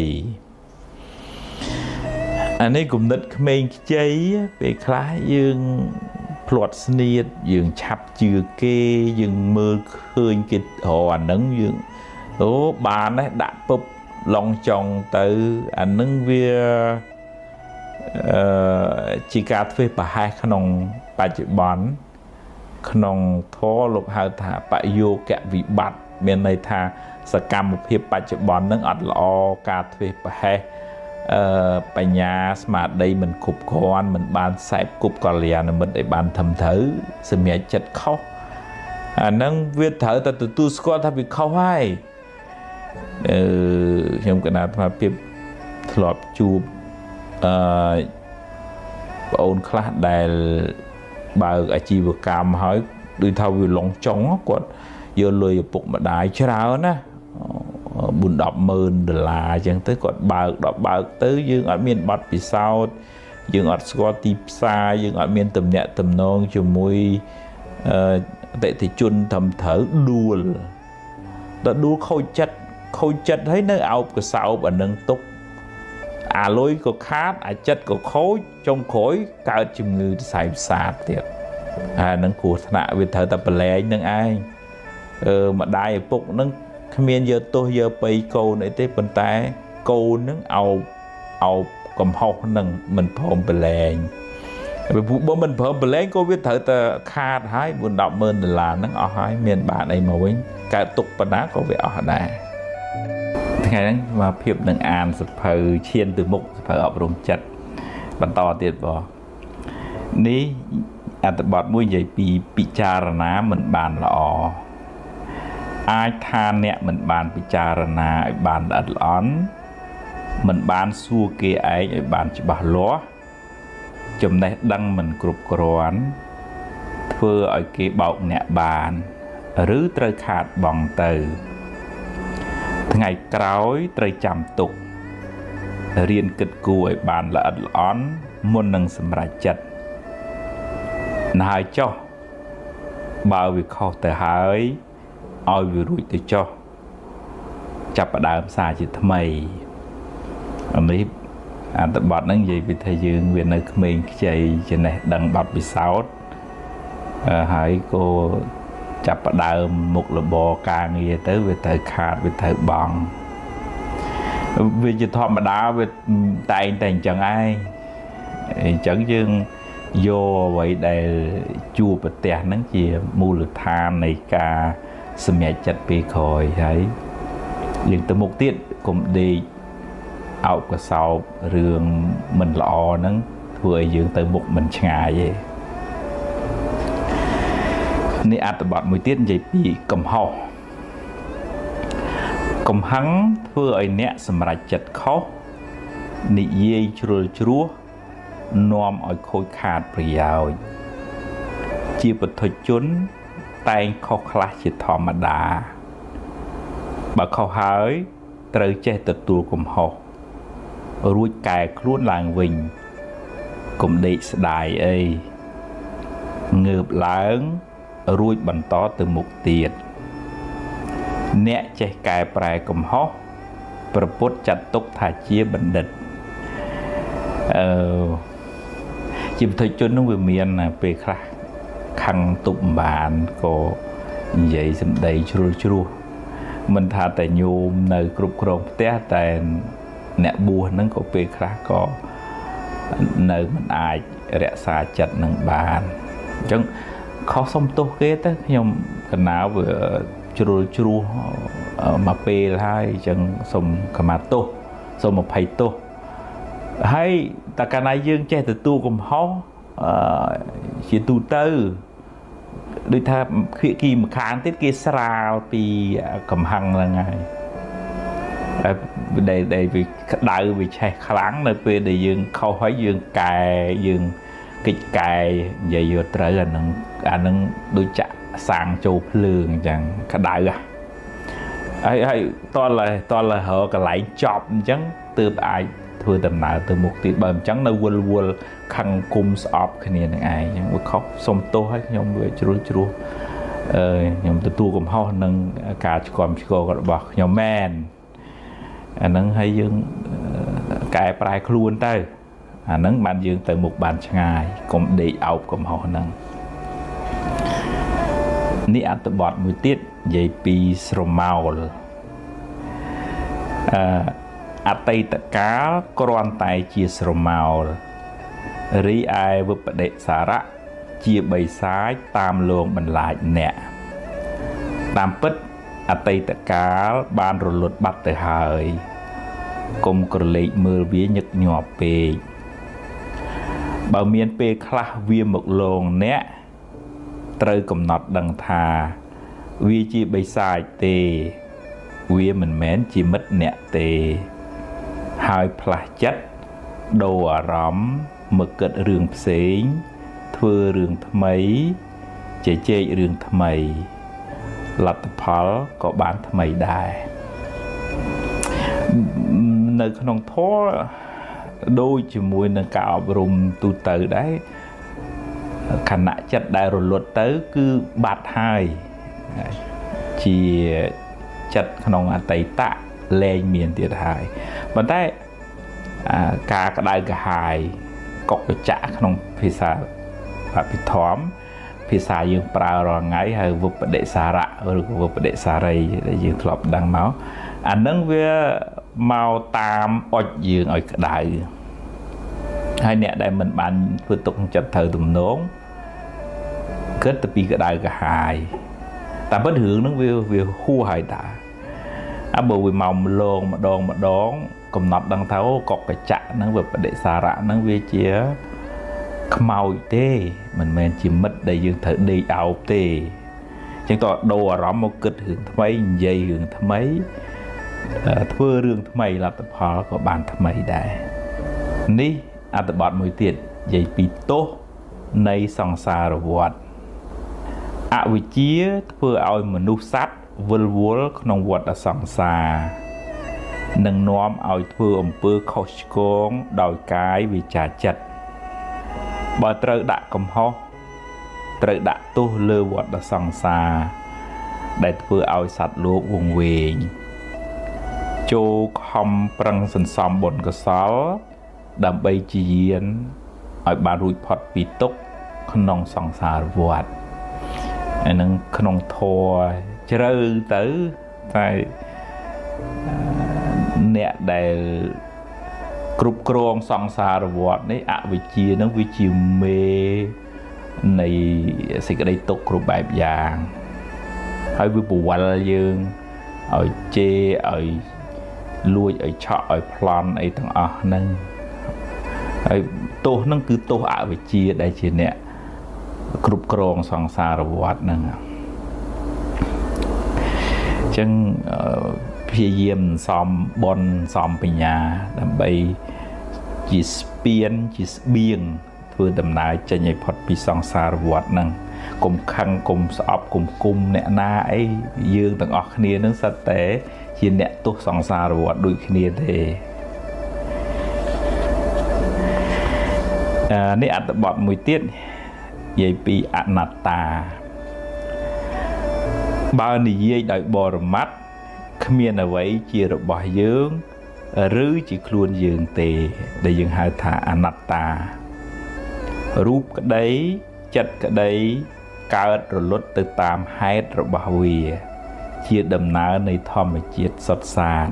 អានេះគំនិតក្មេងខ្ចីពេលខ្លះយើងភ្លាត់ស្នៀតយើងឆាប់ជឿគេយើងមើលឃើញគេអាហ្នឹងយើងអូបានដែរដាក់ពុបឡងចង់ទៅអាហ្នឹងវាជាការធ្វើប្រហែសក្នុងបច្ចុប្បន្នក្នុងធម៌លោកហៅថាបយោគវិបត្តិមានន័យថាសកម្មភាពបច្ចុប្បន្នហ្នឹងអត់ល្អការធ្វើប្រហែសបញ្ញាស្មារតីមិនគ្រប់គ្រាន់មិនបានខ្សែគប់កល្យាណមិត្តឲ្យបានធំត្រូវសម្រេចចិត្តខុសអាហ្នឹងវាត្រូវតែទទួលស្គាល់ថាវាខុសហើយខ្ញុំកណាត់ថាភាពធ្លាប់ជួបបងអូនខ្លះដែលបើកអាជីវកម្មហើយដូចថាវាឡងចុងគាត់យកលុយឪពុកម្ដាយច្រើនណា$40,000អញ្ចឹងទៅគាត់បើកទៅយើងអត់មានប័ណ្ណពិសោធន៍យើងអត់ស្គាល់ទីផ្សារយើងអត់មានទំនាក់ទំនងជាមួយអតិថិជនត្រឹមត្រូវដួលខូចចិត្តហើយនៅអោបកសោបអានឹងទុកអាលុយក៏ខាតអាចិត្តក៏ខូចចុងក្រោយកើតជំងឺសរសៃប្រសាទទៀតហើយនឹងគ្រោះថ្នាក់វាត្រូវតែប្រឡែងនឹងឯងម្ដាយឪពុកនឹងគ្មានយកទោសយកបៃកូនអីទេប៉ុន្តែកូននឹងអោបកំហុសនឹងមិនព្រមប្រឡែងបើមិនព្រមប្រឡែងក៏វាត្រូវតែខាតហើយ$40,000ហ្នឹងអស់ហើយមានបានអីមកវិញកើតទុកប៉ុណ្ណាក៏វាអស់ដែរថ្ងៃហ្នឹងមកភាពនឹងអានសភៅឈានទៅមុខសភៅអប់រំចិត្តបន្តទៀតបងនេះអត្ថបទមួយនិយាយពីពិចារណាមិនបានល្អអាចថាអ្នកមិនបានពិចារណាឲ្យបានល្អិតល្អន់មិនបានសួរគេឯងឲ្យបានច្បាស់លាស់ចំណេះដឹងមិនគ្រប់គ្រាន់ធ្វើឲ្យគេបោកអ្នកបានឬត្រូវខាតបង់ទៅថ្ងៃក្រោយត្រូវចាំទុករៀនគិតគូរឲ្យបានល្អិតល្អន់មុននឹងសម្រេចចិត្តណាស់ហើយចុះបើវាខុសទៅហើយឲ្យវារួចទៅចុះចាប់ផ្ដើមសារជាថ្មីនេះអត្ថបទហ្នឹងនិយាយពីថាយើងវានៅក្មេងខ្ចីចំណេះដឹងបទពិសោធន៍ហើយក៏ចាប់ផ្ដើមមុខរបរការងារទៅវាត្រូវខាតវាត្រូវបង់វាជាធម្មតាវាតែងតែអញ្ចឹងឯងអញ្ចឹងយើងយកអ្វីដែលជួបប្រទះហ្នឹងជាមូលដ្ឋាននៃការសម្រេចចិត្តពេលក្រោយហើយយើងទៅមុខទៀតកុំដេកអោបកសោបរឿងមិនល្អហ្នឹងធ្វើឲ្យយើងទៅមុខមិនឆ្ងាយទេនេះអត្ថបទមួយទៀតនិយាយពីកំហុសកំហឹងធ្វើឲ្យអ្នកសម្រេចចិត្តខុសនិយាយជ្រុលជ្រោះនាំឲ្យខូចខាតប្រយោជន៍ជាពុទ្ធជនតែងខុសខ្លះជាធម្មតាបើខុសហើយត្រូវចេះទទួលកំហុសរួចកែខ្លួនឡើងវិញកុំដេកស្ដាយអីងើបឡើងរួចបន្តទៅមុខទៀតអ្នកចេះកែប្រែកំហុសព្រះពុទ្ធចាត់ទុកថាជាបណ្ឌិតជាពុទ្ធជននោះវាមានពេលខ្លះខឹងទប់បានក៏និយាយសម្ដីជ្រុលជ្រោះមិនថាតែញោមនៅគ្រប់គ្រងផ្ទះតែអ្នកបួសហ្នឹងក៏ពេលខ្លះក៏នៅមិនអាចរក្សាចិត្តនឹងបានអញ្ចឹងខុសសុំទោសគេទៅខ្ញុំកណាវាជ្រុលជ្រោះមកពេលហើយអញ្ចឹងសុំខមាទោសសុំអភ័យទោសហើយតែកាលណាយើងចេះទទួលកំហុសជាទូទៅ ដូចថាគីម្ខាងទៀតគេស្រាលពីកំហឹងហ្នឹងហើយដែលវាក្តៅវាឆេះខ្លាំងនៅពេលដែលយើងខុសហើយយើងកែយើងកិច្ចកែនិយាយយកត្រូវអាហ្នឹងដូចចាក់សាំងចូលភ្លើងអញ្ចឹងក្តៅហើយតលរកន្លែងចប់អញ្ចឹងទើបអាចធ្វើដំណើរទៅមុខទៀតបើមិនអញ្ចឹងនៅវល់ខឹងគុំស្អប់គ្នានឹងឯងអញ្ចឹងវាខុសសុំទោសឲ្យខ្ញុំវាជ្រុលខ្ញុំទទួលកំហុសនឹងការឆ្គាំឆ្គងរបស់ខ្ញុំមែនអាហ្នឹងឲ្យយើងកែប្រែខ្លួនទៅអាហ្នឹងបានយើងទៅមុខបានឆ្ងាយកុំដេកអោបកំហុសហ្នឹងនេះអត្ថបទមួយទៀតនិយាយពីស្រមោលអតីតកាលគ្រាន់តែជាស្រមោលរីឯវិបដិសារៈជាបិសាចតាមលងបន្លាចអ្នកតាមពិតអតីតកាលបានរលត់បាត់ទៅហើយកុំក្រឡេកមើលវាញឹកញាប់ពេកបើមានពេលខ្លះវាមកលងអ្នកត្រូវកំណត់ដឹងថាវាជាបិសាចទេវាមិនមែនជាមិត្តអ្នកទេហើយផ្លាស់ចិត្តដូរអារម្មណ៍មកគិតរឿងផ្សេងធ្វើរឿងថ្មីជជែករឿងថ្មីលទ្ធផលក៏បានថ្មីដែរនៅក្នុងធម៌ដូចជាមួយនឹងការអប់រំទូទៅដែរខណៈចិត្តដែលរលត់ទៅគឺបាត់ហើយជាចិត្តក្នុងអតីតលែងមានទៀតហើយប៉ុន្តែការក្តៅក្រហាយកុកចៈក្នុងភាសាអភិធម្មភាសាយើងប្រើរាល់ថ្ងៃហើយវិបដិសារៈឬក៏វិបដិសារីដែលយើងធ្លាប់ដឹងមកអានឹងវាមកតាមអុចយើងឲ្យក្តៅហើយអ្នកដែលមិនបានធ្វើទុកចិត្តត្រូវទំនងគិតទៅពីក្តៅក្រហាយតែពិតរឿងហ្នឹងវាហួសហើយតាបើវាមកម្លងម្ដងកំណត់ដឹងថាអូកុកកចៈហ្នឹងវាបដិសារៈហ្នឹងវាជាខ្មោចទេមិនមែនជាមិត្តដែលយើងត្រូវដេកអោបទេអញ្ចឹងតើដូរអារម្មណ៍មកគិតរឿងថ្មីនិយាយរឿងថ្មីធ្វើរឿងថ្មីលទ្ធផលក៏បានថ្មីដែរនេះអត្ថបទមួយទៀតនិយាយពីទោសនៃសង្សារវដ្តអវិជ្ជាធ្វើឲ្យមនុស្សសត្វវិលវល់ក្នុងវដ្តសង្សារនឹងនាំឲ្យធ្វើអំពើខុសឆ្គងដោយកាយវាចាចិត្តបើត្រូវដាក់កំហុសត្រូវដាក់ទោសលើវដ្តសង្សារដែលធ្វើឲ្យសត្វលោកវង្វេងចូលខំប្រឹងសន្សំបុណ្យកុសលដើម្បីជាយានឲ្យបានរួចផុតពីទុក្ខក្នុងសង្សារវដ្តអានឹងក្នុងធម៌ជ្រៅទៅតែអ្នកដែលគ្រប់គ្រងសង្សារវដ្តនេះអវិជ្ជានឹងវាជាមេនៃសេចក្តីទុក្ខគ្រប់បែបយ៉ាងហើយវាបង្វិលយើងឲ្យជេរឲ្យលួចឲ្យឆក់ឲ្យប្លន់អីទាំងអស់ហ្នឹងហើយទោសហ្នឹងគឺទោសអវិជ្ជាដែលជាអ្នកគ្រប់គ្រងសង្សារវដ្តហ្នឹងអញ្ចឹងព្យាយាមសំបុណ្យសំបញ្ញាដើម្បីជាស្ពានជាស្បៀងធ្វើដំណើរចេញឲ្យផុតពីសង្សារវដ្តហ្នឹងកុំខឹងកុំស្អប់កុំគុំអ្នកណាអីយើងទាំងអស់គ្នានឹងសិតតែជាអ្នកទោសសង្សារវដ្តដូចគ្នាទេនេះអត្ថបទមួយទៀតនិយាយពីអនត្តាបើនិយាយដោយបរមត្ថគ្មានអ្វីជារបស់យើងឬជាខ្លួនយើងទេដែលយើងហៅថាអនត្តារូបក្តីចិត្តក្តីកើតរលត់ទៅតាមហេតុរបស់វាជាដំណើរនៃធម្មជាតិសុទ្ធសាធ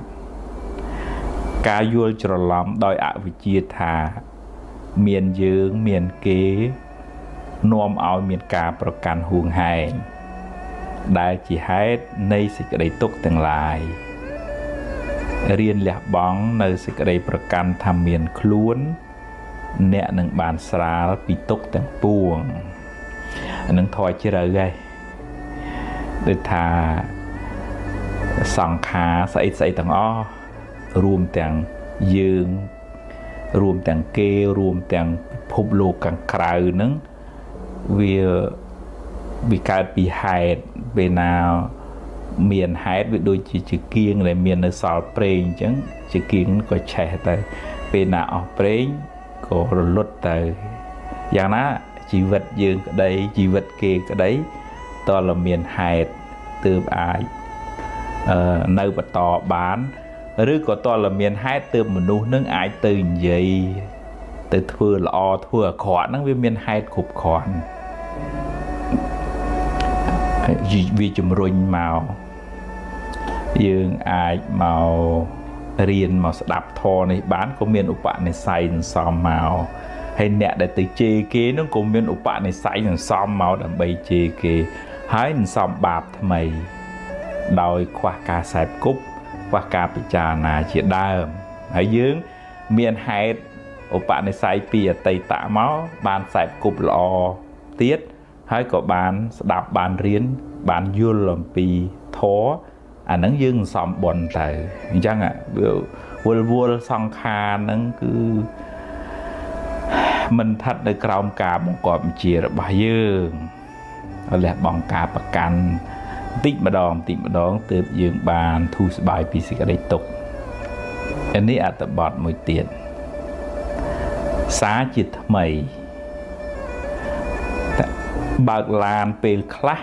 ការយល់ច្រឡំដោយអវិជ្ជាថាមានយើងមានគេនាំឲ្យមានការប្រកាន់ហួងហែងដែលជាហេតុនៃសេចក្តីទុក្ខទាំងឡាយរៀនលះបង់នៅសេចក្តីប្រកាន់ថាមានខ្លួនអ្នកនឹងបានស្រាលពីទុក្ខទាំងពួង នឹងថយជ្រៅហើយដូចថាសង្ខារស្អីទាំងអស់រួមទាំងយើងរួមទាំងគេរួមទាំងពិភពលោកខាងក្រៅហ្នឹងវាកើតពីហេតុពេលណាមានហេតុវាដូចជាគៀងដែលមាននៅសល់ប្រេងអញ្ចឹងជាគៀងក៏ឆេះទៅពេលណាអស់ប្រេងក៏រលត់ទៅយ៉ាងណាជីវិតយើងក្តីជីវិតគេក្តីតើមានហេតុទើបអាចនៅបន្តបានឬក៏តើមានហេតុទើបមនុស្សនឹងអាចទៅនិយាយទៅធ្វើល្អធ្វើអាក្រក់ហ្នឹងវាមានហេតុគ្រប់គ្រាន់វាជំរុញមកយើងអាចមករៀនមកស្ដាប់ធម៌នេះបានក៏មានឧបនិស្ស័យសន្សំមកហើយអ្នកដែលទៅជេរគេនឹងក៏មានឧបនិស្ស័យសន្សំមកដើម្បីជេរគេហើយសន្សំបាបថ្មីដោយខ្វះការសែបគប់ខ្វះការពិចារណាជាដើមហើយយើងមានហេតុឧបនិស្ស័យពីអតីតមកបានសែបគប់ល្អទៀតហើយក៏បានស្ដាប់បានរៀនបានយល់អំពីធម៌អាហ្នឹងយើងសន្សំបុណ្យទៅអញ្ចឹងវល់សង្ខារហ្នឹងគឺមិនស្ថិតនៅក្រោមការបង្គាប់បញ្ជារបស់យើងលះបង់ការប្រកាន់បន្តិចម្ដងទើបយើងបានធូរស្បើយពីសេចក្តីទុក្ខនេះអត្ថបទមួយទៀតសារជាថ្មីបើកឡានពេលខ្លះ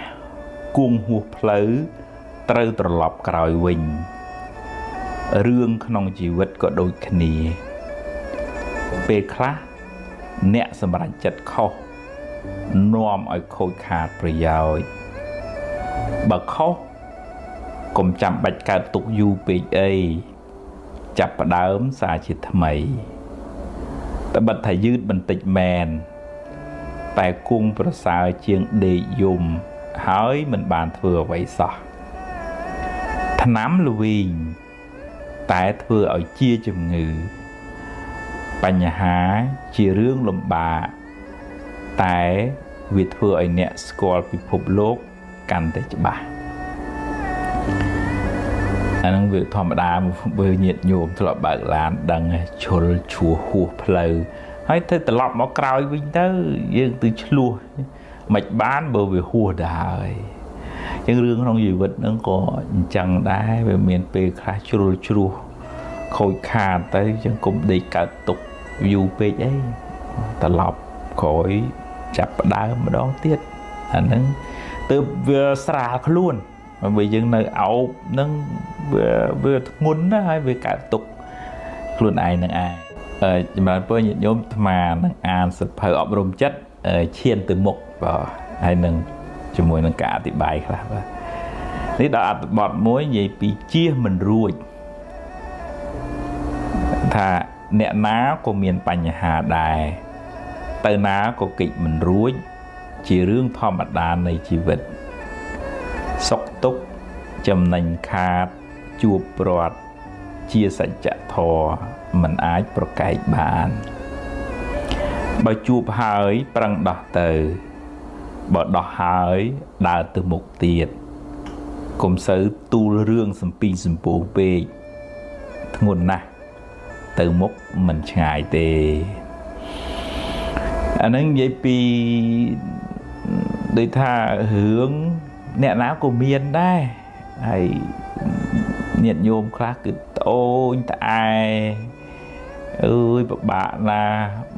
គង់ហួសផ្លូវត្រូវត្រឡប់ក្រោយវិញរឿងក្នុងជីវិតក៏ដូចគ្នាពេលខ្លះអ្នកសម្រេចចិត្តខុសនាំឲ្យខូចខាតប្រយោជន៍បើខុសកុំចាំបាច់កើតទុកយូរពេកអីចាប់ផ្ដើមសារជាថ្មីតែបើថាយឺតបន្តិចមែនតែគង់ប្រសើរជាងដេកយំហើយមិនបានធ្វើអ្វីសោះថ្នាំល្វីងតែធ្វើឲ្យជាជំងឺបញ្ហាជារឿងលំបាកតែវាធ្វើឲ្យអ្នកស្គាល់ពិភពលោកកាន់តែច្បាស់អានឹងវាធម្មតាបើញាតិញោមធ្លាប់បើកឡានដឹងឈុលឈួហួសផ្លូវហើយទៅត្រឡប់មកក្រោយវិញទៅយើងទៅឆ្លោះមិនបានបើវាហួសទៅហើយអញ្ចឹងរឿងក្នុងជីវិតហ្នឹងក៏អញ្ចឹងដែរវាមានពេលខ្លះជ្រុលជ្រោះខូចខាតទៅអញ្ចឹងកុំដេកកើតទុកយូរពេកអីត្រឡប់ក្រោយចាប់ផ្ដើមម្ដងទៀតអាហ្នឹងទើបវាស្រាលខ្លួនបើយើងនៅអោបហ្នឹងវាធ្ងន់ណាស់ហើយវាកើតទុកខ្លួនឯងនឹងឯងចម្រើនពរញាតិញោមអាត្មានឹងអានសៀវភៅអប់រំចិត្តឈានទៅមុខបាទហើយនឹងជាមួយនឹងការអธิบายខ្លះបាទនេះដល់អត្ថបទមួយនិយាយពីជៀសមិនរួចថាអ្នកណាក៏មានបញ្ហាដែរទៅណាក៏គេចមិនរួចជារឿងធម្មតានៃជីវិតសុខទុក្ខចំណេញខាតជួបប្រត់ជាសច្ចធម៌មិនអាចប្រកែកបានបើជួបហើយប្រឹងដោះទៅបើដោះហើយដើរទៅមុខទៀតកុំសូវទូលរឿងសំពីសំពងពេកធ្ងន់ណាស់ទៅមុខមិនឆ្ងាយទេអានឹងនិយាយពីដូចថារឿងអ្នកណាក៏មានដែរហើយញាតិញោមខ្លះគឺត្អូញត្អែអើយពិបាកណា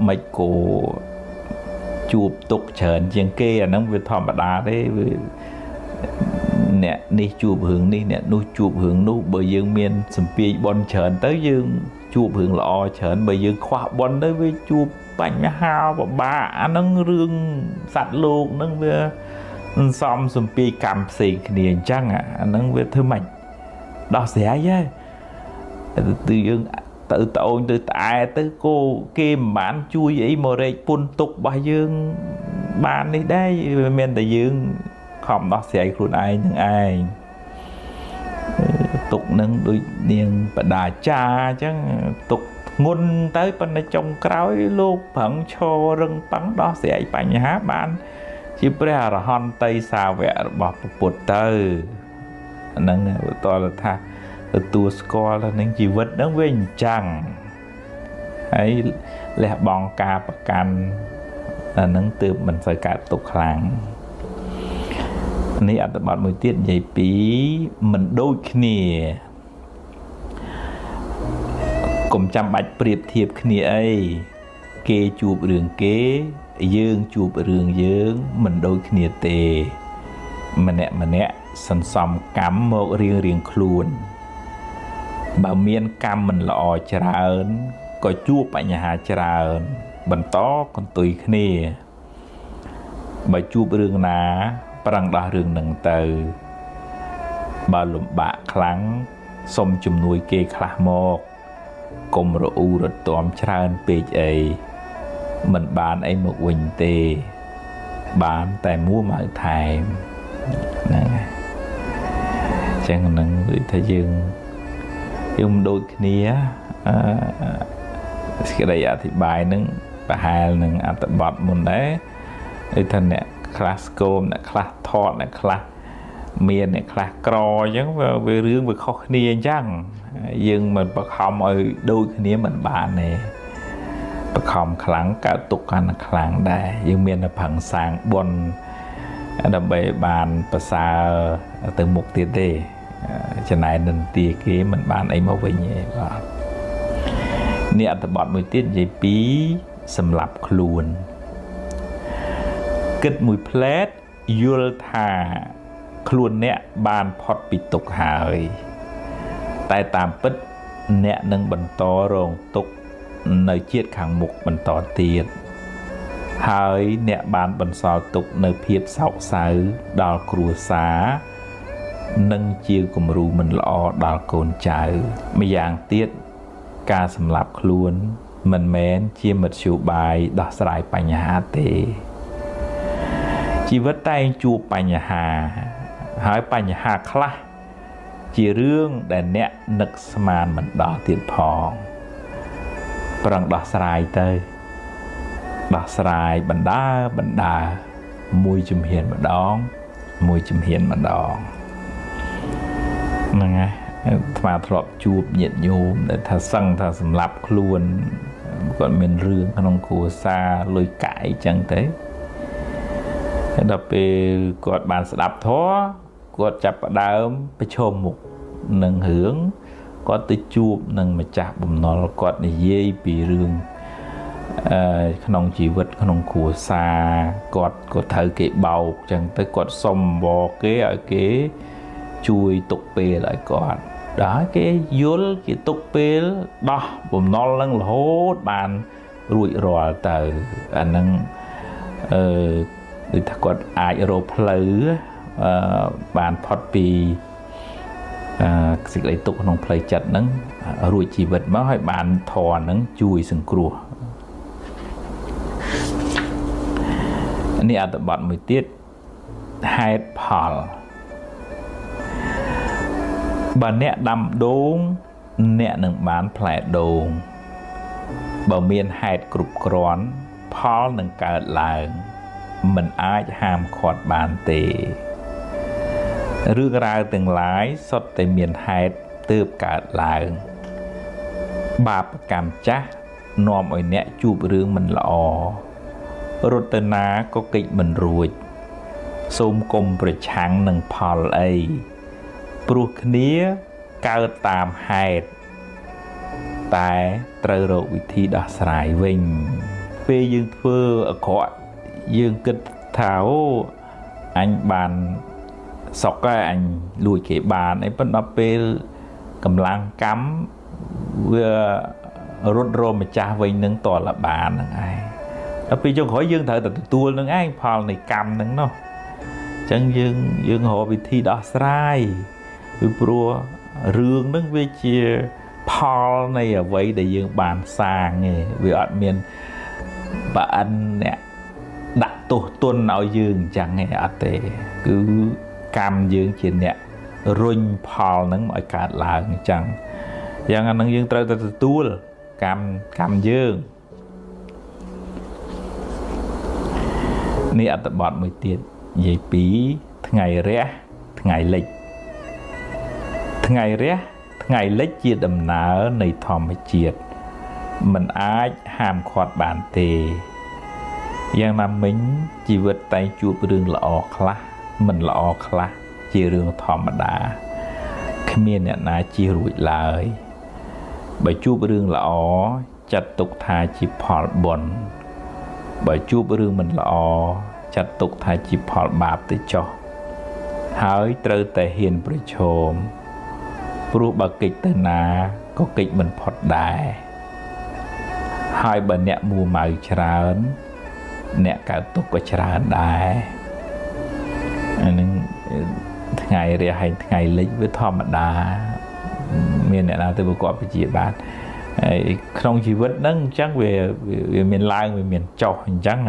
មិនក៏ជួបទុកច្រើនជាងគេអាហ្នឹងវាធម្មតាទេវាអ្នកនេះជួបរឿងនេះអ្នកនោះជួបរឿងនោះបើយើងមានសម្ពាយបនច្រើនទៅយើងជួបរឿងល្អច្រើនបើយើងខ្វះបនទៅវាជួបបញ្ហាពិបាកអាហ្នឹងរឿងសត្វលោកហ្នឹងវាសំសម្ពាយកម្មផ្សេងគ្នាអញ្ចឹងអាហ្នឹងវាធ្វើម៉េចដោះស្រាយហើយទៅយើងទៅត្អូញទៅត្អែទៅក៏គេមិនបានជួយអីមករែកពុនទុករបស់យើងបាននេះដែរវាមានតែយើងខំដោះស្រាយខ្លួនឯងនឹងឯងទុកនឹងដូចនាងបដាចាអញ្ចឹងទុកធ្ងន់ទៅប៉ុន្តែចុងក្រោយលោកប្រឹងឈររឹងប៉ឹងដោះស្រាយបញ្ហាបាន ជាព្រះអរហន្តតីសាវករបស់ពុទ្ធទៅហ្នឹងតើថាទទួលស្គាល់ថានឹងជីវិតហ្នឹងវាអញ្ចឹងហើយលះបង់ការប្រកាន់អាហ្នឹងទើបមិនសូវកើតទុកខ្លាំងនេះអត្ថបទមួយទៀតនិយាយពីមិនដូចគ្នាកុំចាំបាច់ប្រៀបធៀបគ្នាអីគេជួបរឿងគេយើងជួបរឿងយើងមិនដូចគ្នាទេម្នាក់សន្សំកម្មមករៀងខ្លួនបើមានកម្មមិនល្អច្រើនក៏ជួបបញ្ហាច្រើនបន្តកន្ទុយគ្នាបើជួបរឿងណាប្រឹងដោះរឿងនឹងទៅបើលំបាកខ្លាំងសុំជំនួយគេខ្លះមកកុំរអ៊ូរទាំច្រើនពេកអីមិនបានអីមកវិញទេបានតែមួម៉ៅថែមហ្នឹងហើយចឹងហ្នឹងដូចថាយើងមិនដូចគ្នាសេចក្តីអធិប្បាយហ្នឹងប្រហែលនឹងអត្ថបទមុនដែរដូចថាអ្នកខ្លះស្គមអ្នកខ្លះថតអ្នកខ្លះមានអ្នកខ្លះក្រអញ្ចឹងវារឿងវាខុសគ្នាអញ្ចឹងយើងមិនបខំឲ្យដូចគ្នាមិនបានទេបខំខ្លាំងកើតទុកកាន់តែខ្លាំងដែរយើងមានតែប្រឹងសាងបុណ្យដើម្បីបានប្រសើរទៅមុខទៀតទេចំណែកនឹងទាគេមិនបានអីមកវិញទេបាទនេះអត្ថបទមួយទៀតនិយាយពីសម្លាប់ខ្លួនគិតមួយផ្លែតយល់ថាខ្លួនអ្នកបានផុតពីទុក្ខហើយតែតាមពិតអ្នកនឹងបន្តរងទុក្ខនៅជាតិខាងមុខបន្តទៀតហើយអ្នកបានបន្សល់ទុកនៅភាពសោកសៅដល់គ្រួសារនិងជាគំរូមិនល្អដល់កូនចៅម្យ៉ាងទៀតការសម្លាប់ខ្លួនមិនមែនជាមធ្យោបាយដោះស្រាយបញ្ហាទេជីវិតតែងជួបបញ្ហាហើយបញ្ហាខ្លះជារឿងដែលអ្នកនឹកស្មានមិនដល់ទៀតផងប្រឹងដោះស្រាយទៅដោះស្រាយបណ្ដាមួយជំហានម្ដងហ្នឹងហើយអាត្មាធ្លាប់ជួបញាតិញោមដែលថាសឹងថាសម្លាប់ខ្លួនគាត់មានរឿងក្នុងគ្រួសារលុយកាយចឹងទៅហើយដល់ពេលគាត់បានស្ដាប់ធម៌គាត់ចាប់ផ្ដើមប្រឈមមុខនឹងរឿងគាត់ទៅជួបនឹងម្ចាស់បំណុលគាត់និយាយពីរឿងក្នុងជីវិតក្នុងគ្រួសារគាត់ក៏ត្រូវគេបោកចឹងទៅគាត់សុំវល់គេឲ្យគេជួយទុកពេលឲ្យគាត់ដល់គេយល់គេទុកពេលដោះបំណុលនឹងរហូតបានរួចរាល់ទៅអាហ្នឹងដូចថាគាត់អាចរកផ្លូវបានផុតពីសេចក្តីទុក្ខក្នុងផ្លូវចិត្តហ្នឹងរួចជីវិតមកហើយបានធម៌ហ្នឹងជួយសង្គ្រោះនេះអត្ថបទមួយទៀតហេតុផលបើអ្នកដាំដូងអ្នកនឹងបានផ្លែដូងបើមានហេតុគ្រប់គ្រាន់ផលនឹងកើតឡើងមិនអាចហាមឃាត់បានទេរឿងរ៉ាវទាំងឡាយសុទ្ធតែមានហេតុទើបកើតឡើងបាបកម្មចាស់នាំឲ្យអ្នកជួបរឿងមិនល្អរត់ទៅណាក៏គេចមិនរួចសូមគុំប្រឆាំងនឹងផលអីព្រោះគ្នាកើតតាមហេតុតែត្រូវរកវិធីដោះស្រាយវិញពេលយើងធ្វើអាក្រក់យើងគិតថាអូអញបានសុកហើយអញលួចគេបានអីប៉ុន្តែពេលកម្លាំងកម្មវារត់រមម្ចាស់វិញនឹងតលបានហ្នឹងឯងដល់ពេលចុងក្រោយយើងត្រូវតែទទួលនឹងឯងផលនៃកម្មហ្នឹងនោះអញ្ចឹងយើងរកវិធីដោះស្រាយពីព្រោះរឿងហ្នឹងវាជាផលនៃអ្វីដែលយើងបានសាងឯងវាអត់មានប្រអិនអ្នកដាក់ទោសទណ្ឌឲ្យយើងអញ្ចឹងឯងអត់ទេគឺកម្មយើងជាអ្នករុញផលហ្នឹងឲ្យកើតឡើងអញ្ចឹងយ៉ាងហ្នឹងយើងត្រូវតែទទួលកម្មយើង នេះអត្ថបទមួយទៀតនិយាយពីថ្ងៃរះថ្ងៃលិចថ្ងៃរះថ្ងៃលិចជាដំណើរនៃធម្មជាតិមិនអាចហាមឃាត់បានទេយ៉ាងណាមិញជីវិតតែងជួបរឿងល្អខ្លះមិនល្អខ្លះជារឿងធម្មតាគ្មានអ្នកណាជៀសរួចឡើយបើជួបរឿងល្អចាត់ទុកថាជាផលបុណ្យបើជួបរឿងមិនល្អចាត់ទុកថាជាផលបាបទៅចុះហើយត្រូវតែហ៊ានប្រឈមព្រោះបើកិច្ចទៅណាក៏កិច្ចមិនផុតដែរហើយបើអ្នកមួម៉ៅច្រើនអ្នកកើតទុកក៏ច្រើនដែរអានឹងថ្ងៃរះហើយថ្ងៃលិចវាធម្មតាមានអ្នកណាទៅប្រកបវិជ្ជាបានហើយក្នុងជីវិតហ្នឹងអញ្ចឹងវាមានឡើងវាមានចុះអញ្ចឹង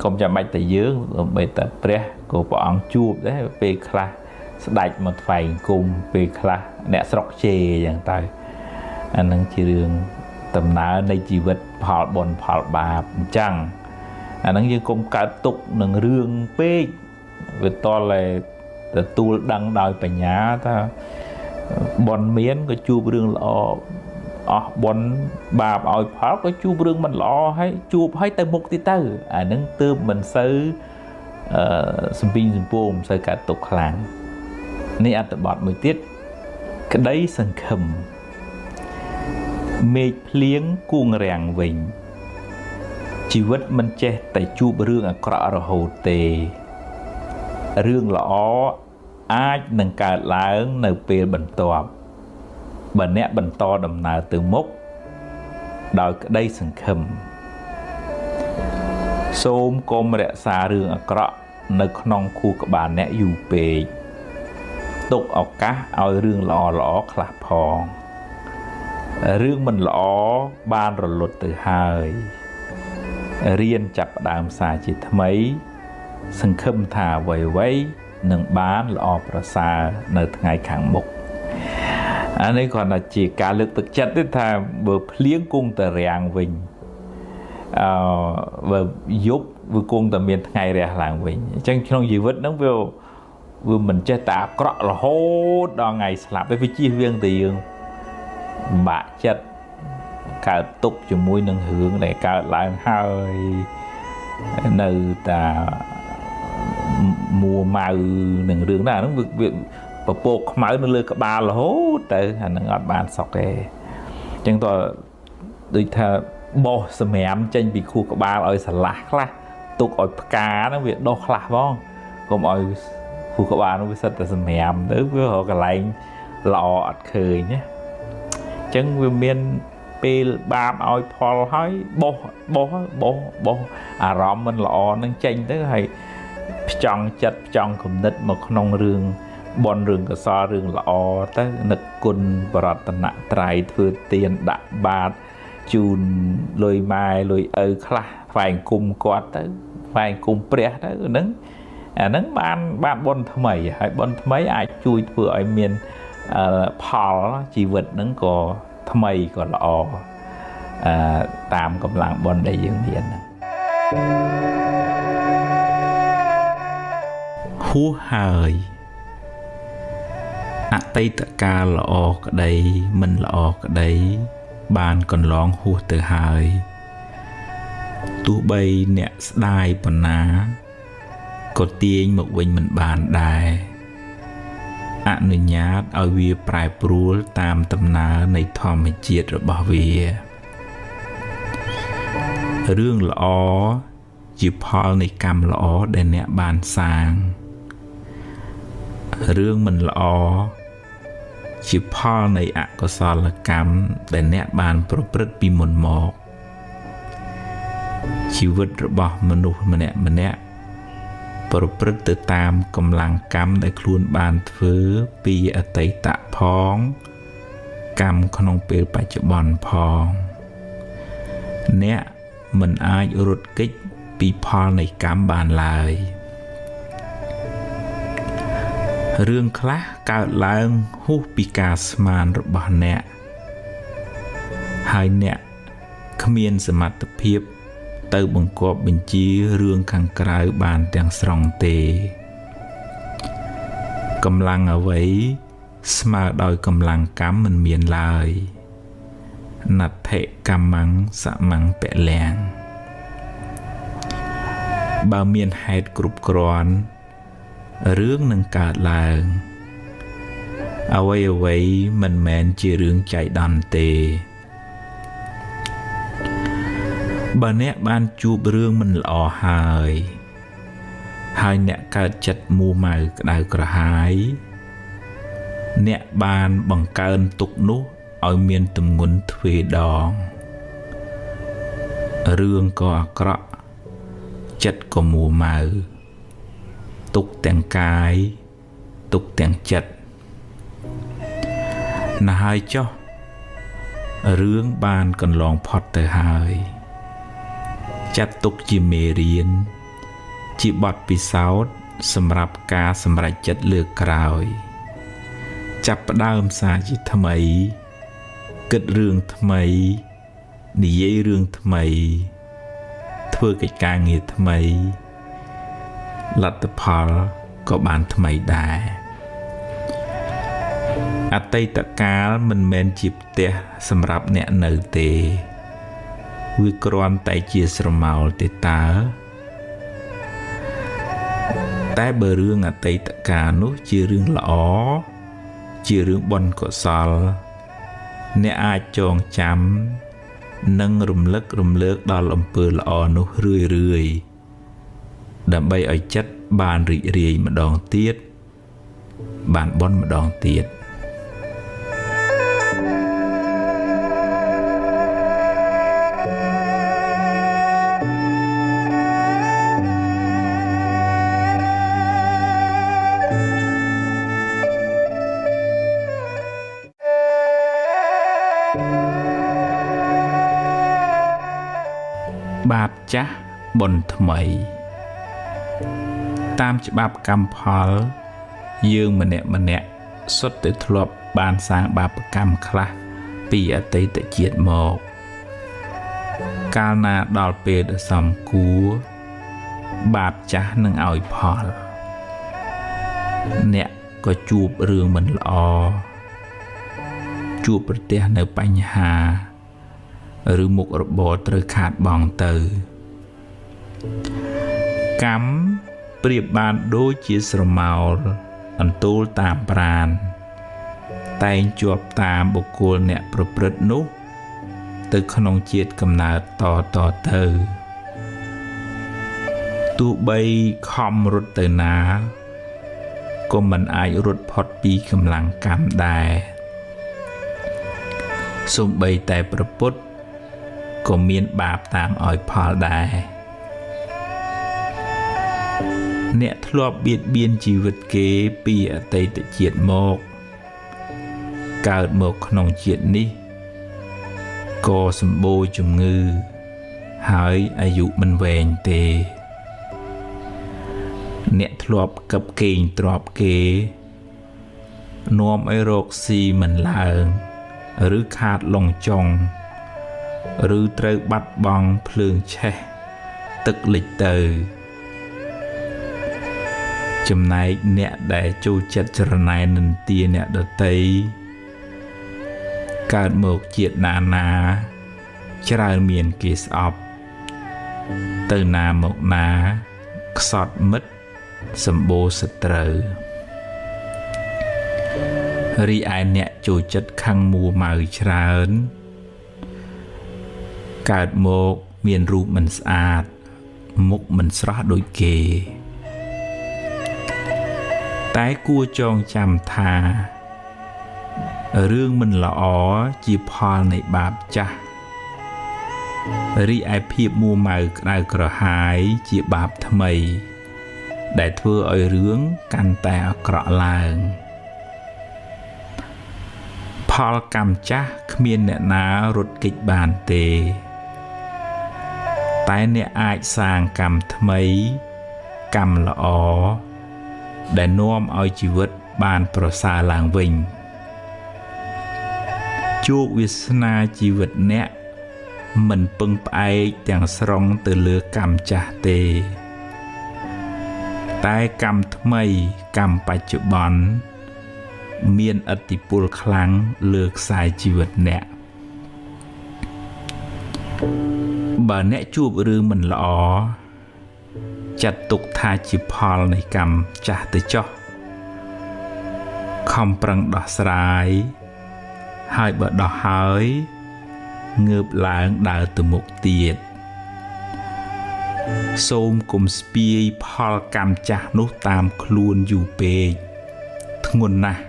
កុំចាំបាច់តែយើងបីតែព្រះក៏ព្រះអង្គជួបដែរពេលខ្លះស្ដេចមកថ្វាយគុំពេលខ្លះអ្នកស្រុកជេរអញ្ចឹងទៅអានឹងជារឿងដំណើរនៃជីវិតផលបុណ្យផលបាបអញ្ចឹងអានឹងយើងកុំកើតទុកនឹងរឿងពេកវាតលតែទទួលដឹងដោយបញ្ញាថាបុណ្យមានក៏ជួបរឿងល្អអស់បុណ្យបាបឲ្យផលក៏ជួបរឿងមិនល្អហើយជួបឲ្យទៅមុខទៀតទៅអានឹងទើបមិនសូវសំពីងសំពោមសូវកើតទុកខ្លាំងនេះអត្ថបទមួយទៀតក្តីសង្ឃឹមមេឃភ្លៀងគួងរាំងវិញជីវិតមិនចេះតែជួបរឿងអាក្រក់រហូតទេរឿងល្អអាចនឹងកើតឡើងនៅពេលបន្ទាប់បើអ្នកបន្តដំណើរទៅមុខដោយក្តីសង្ឃឹមសូមកុំរក្សារឿងអាក្រក់នៅក្នុងខួរក្បាលអ្នកយូរពេកទុកឱកាសឲ្យរឿងល្អខ្លះផងរឿងមិនល្អបានរលត់ទៅហើយរៀនចាប់ផ្ដើមសារជាថ្មីសង្ឃឹមថាអ្វីៗនឹងបានល្អប្រសើរនៅថ្ងៃខាងមុខអានេះគ្រាន់តែជាការលើកទឹកចិត្តទេថាបើភ្លៀងគង់តែរាំងវិញបើយប់វាគង់តែមានថ្ងៃរះឡើងវិញអញ្ចឹងក្នុងជីវិតហ្នឹងវាមិនចេះតែអាក្រក់រហូតដល់ថ្ងៃស្លាប់ទេវាជៀសវាងតែយើងបាក់ចិត្តកើតទុកជាមួយនឹងរឿងដែលកើតឡើងហើយនៅតែមួម៉ៅនឹងរឿងណាហ្នឹងវាពពកខ្មៅនៅលើក្បាលរហូតទៅអាហ្នឹងអត់បានសុខទេអញ្ចឹងតើដូចថាបោះសម្រាមចេញពីខួរក្បាលឲ្យស្រឡះខ្លះទុកឲ្យផ្កាហ្នឹងវាដុះខ្លះផងកុំឲ្យខួរក្បាលហ្នឹងវាសិតតែសម្រាមទៅវារកកន្លែងល្អអត់ឃើញណាអញ្ចឹងវាមានពេលបាបឲ្យផលហើយបោះអារម្មណ៍មិនល្អហ្នឹងចេញទៅហើយផ្ចង់ចិត្តផ្ចង់គំនិតមកក្នុងរឿងបុណ្យរឿងកុសលរឿងល្អទៅនឹកគុណបរតនត្រ័យធ្វើទានដាក់បាតជូនលុយម៉ែលុយឪខ្លះថ្វាយគុំគាត់ទៅថ្វាយគុំព្រះទៅហ្នឹងអាហ្នឹងបានបុណ្យថ្មីហើយបុណ្យថ្មីអាចជួយធ្វើឲ្យមានផលជីវិតហ្នឹងក៏ថ្មីក៏ល្អតាមកម្លាំងបុណ្យដែលយើងមានហ្នឹងហួសហើយអតីតកាលល្អក្តីមិនល្អក្តីបានកន្លងហួសទៅហើយទោះបីអ្នកស្ដាយប៉ុណ្ណាក៏ទាញមកវិញមិនបានដែរអនុញ្ញាតឲ្យវាប្រែប្រួលតាមដំណើរនៃធម្មជាតិរបស់វារឿងល្អជាផលនៃកម្មល្អដែលអ្នកបានសាងរឿងមិនល្អជាផលនៃអកុសលកម្មដែលអ្នកបានប្រព្រឹត្តពីមុនមកជីវិតរបស់មនុស្សម្នាក់ប្រព្រឹត្តទៅតាមកម្លាំងកម្មដែលខ្លួនបានធ្វើពីអតីតផងកម្មក្នុងពេលបច្ចុប្បន្នផងអ្នកមិនអាចរត់គេចពីផលនៃកម្មបានឡើយរឿងខ្លះកើតឡើងហួសពីការស្មានរបស់អ្នកហើយអ្នកគ្មានសមត្ថភាព ទៅបង្គាប់បញ្ជារឿងខាងក្រៅបានទាំងស្រុងទេកម្លាំងអ្វីស្មើដោយកម្លាំងកម្មមិនមានឡើយណដ្ឋិកម្មੰសមੰពលំបើមានហេតុគ្រប់គ្រាន់រឿងនឹងកើតឡើងអ្វីមិនមែនជារឿងចៃដន្យទេបើអ្នកបានជួបរឿងមិនល្អហើយអ្នកកើតចិត្តមួម៉ៅក្តៅក្រហាយអ្នកបានបង្កើនទុក្ខនោះឲ្យមានទម្ងន់ទ្វេដងរឿងក៏អាក្រក់ចិត្តក៏មួម៉ៅទុក្ខទាំងកាយទុក្ខទាំងចិត្តណាស់ហើយចុះរឿងបានកន្លងផុតទៅហើយចាត់ទុកជាមេរៀនជាបទពិសោធន៍សម្រាប់ការសម្រេចចិត្តលើកក្រោយចាប់ផ្ដើមសារជាថ្មីគិតរឿងថ្មីនិយាយរឿងថ្មីធ្វើកិច្ចការងារថ្មីលទ្ធផលក៏បានថ្មីដែរអតីតកាលមិនមែនជាផ្ទះសម្រាប់អ្នកនៅទេវាគ្រាន់តែជាស្រមោលទេតើតែបើរឿងអតីតកាលនោះជារឿងល្អជារឿងបុណ្យកុសលអ្នកអាចចងចាំនិងរំលឹករំលើកដល់អំពើល្អនោះរឿយដើម្បីឲ្យចិត្តបានរីករាយម្ដងទៀតបានបុណ្យម្ដងទៀតបាបចាស់បុណ្យថ្មីតាមច្បាប់កម្មផលយើងម្នាក់សុទ្ធតែធ្លាប់បានសាងបាបកម្មខ្លះពីអតីតជាតិមកកាលណាដល់ពេលដ៏សមគួរបាបចាស់នឹងឲ្យផលអ្នកក៏ជួបរឿងមិនល្អជួបប្រទះនៅបញ្ហាឬមុខរបរត្រូវខាតបង់ទៅកម្មប្រៀបបានដូចជាស្រមោលអន្ទូលតាមប្រាណតែងជាប់តាមបុគ្គលអ្នកប្រព្រឹត្តនោះទៅក្នុងជាតិកំណើតតទៅទោះបីខំរត់ទៅណាក៏មិនអាចរត់ផុតពីកម្លាំងកម្មដែរសូម្បីតែព្រះពុទ្ធក៏មានបាបតាមឲ្យផលដែរអ្នកធ្លាប់បៀតបៀនជីវិតគេពីអតីតជាតិមកកើតមកក្នុងជាតិនេះក៏សម្បូរជំងឺហើយអាយុមិនវែងទេអ្នកធ្លាប់កឹបកេងទ្រព្យគេនាំឲ្យរកស៊ីមិនឡើងឬខាតលងចុងឬត្រូវបាត់បង់ភ្លើងឆេះទឹកលិចទៅចំណែកអ្នកដែលចូលចិត្តច្រណែននិន្ទាអ្នកដទៃកើតមកជាតិណាច្រើនមានគេស្អប់ទៅណាមកណាខ្សត់មិត្តសម្បូរសត្រូវរីឯអ្នកចូលចិត្តខឹងមួម៉ៅច្រើនកើតមកមានរូបមិនស្អាតមុខមិនស្រស់ដូចគេតែគួរចងចាំថារឿងមិនល្អជាផលនៃបាបចាស់រីឯភាពមួម៉ៅក្តៅក្រហាយជាបាបថ្មីដែលធ្វើឲ្យរឿងកាន់តែអាក្រក់ឡើងផលកម្មចាស់គ្មានអ្នកណារត់គេចបានទេតែអ្នកអាចសាងកម្មថ្មីកម្មល្អដែលនាំឲ្យជីវិតបានប្រសើរឡើងវិញជោគវាសនាជីវិតអ្នក មិនពឹងផ្អែកទាំងស្រុងទៅលើកម្មចាស់ទេតែកម្មថ្មីកម្មបច្ចុប្បន្នមានឥទ្ធិពលខ្លាំងលើខ្សែជីវិតអ្នកបើអ្នកជួបរឿងមិនល្អចាត់ទុកថាជាផលនៃកម្មចាស់ទៅចុះខំប្រឹងដោះស្រាយហើយបើដោះហើយងើបឡើងដើរទៅមុខទៀតសូមកុំស្ពាយផលកម្មចាស់នោះតាមខ្លួនយូរពេកធ្ងន់ណាស់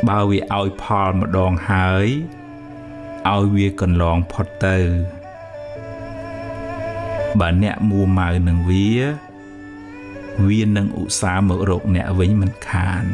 បើវាឲ្យផលម្ដងហើយឲ្យវាកន្លងផុតទៅបើអ្នកមួម៉ៅនឹងវានឹងឧស្សាហ៍មករកអ្នកវិញមិនខាន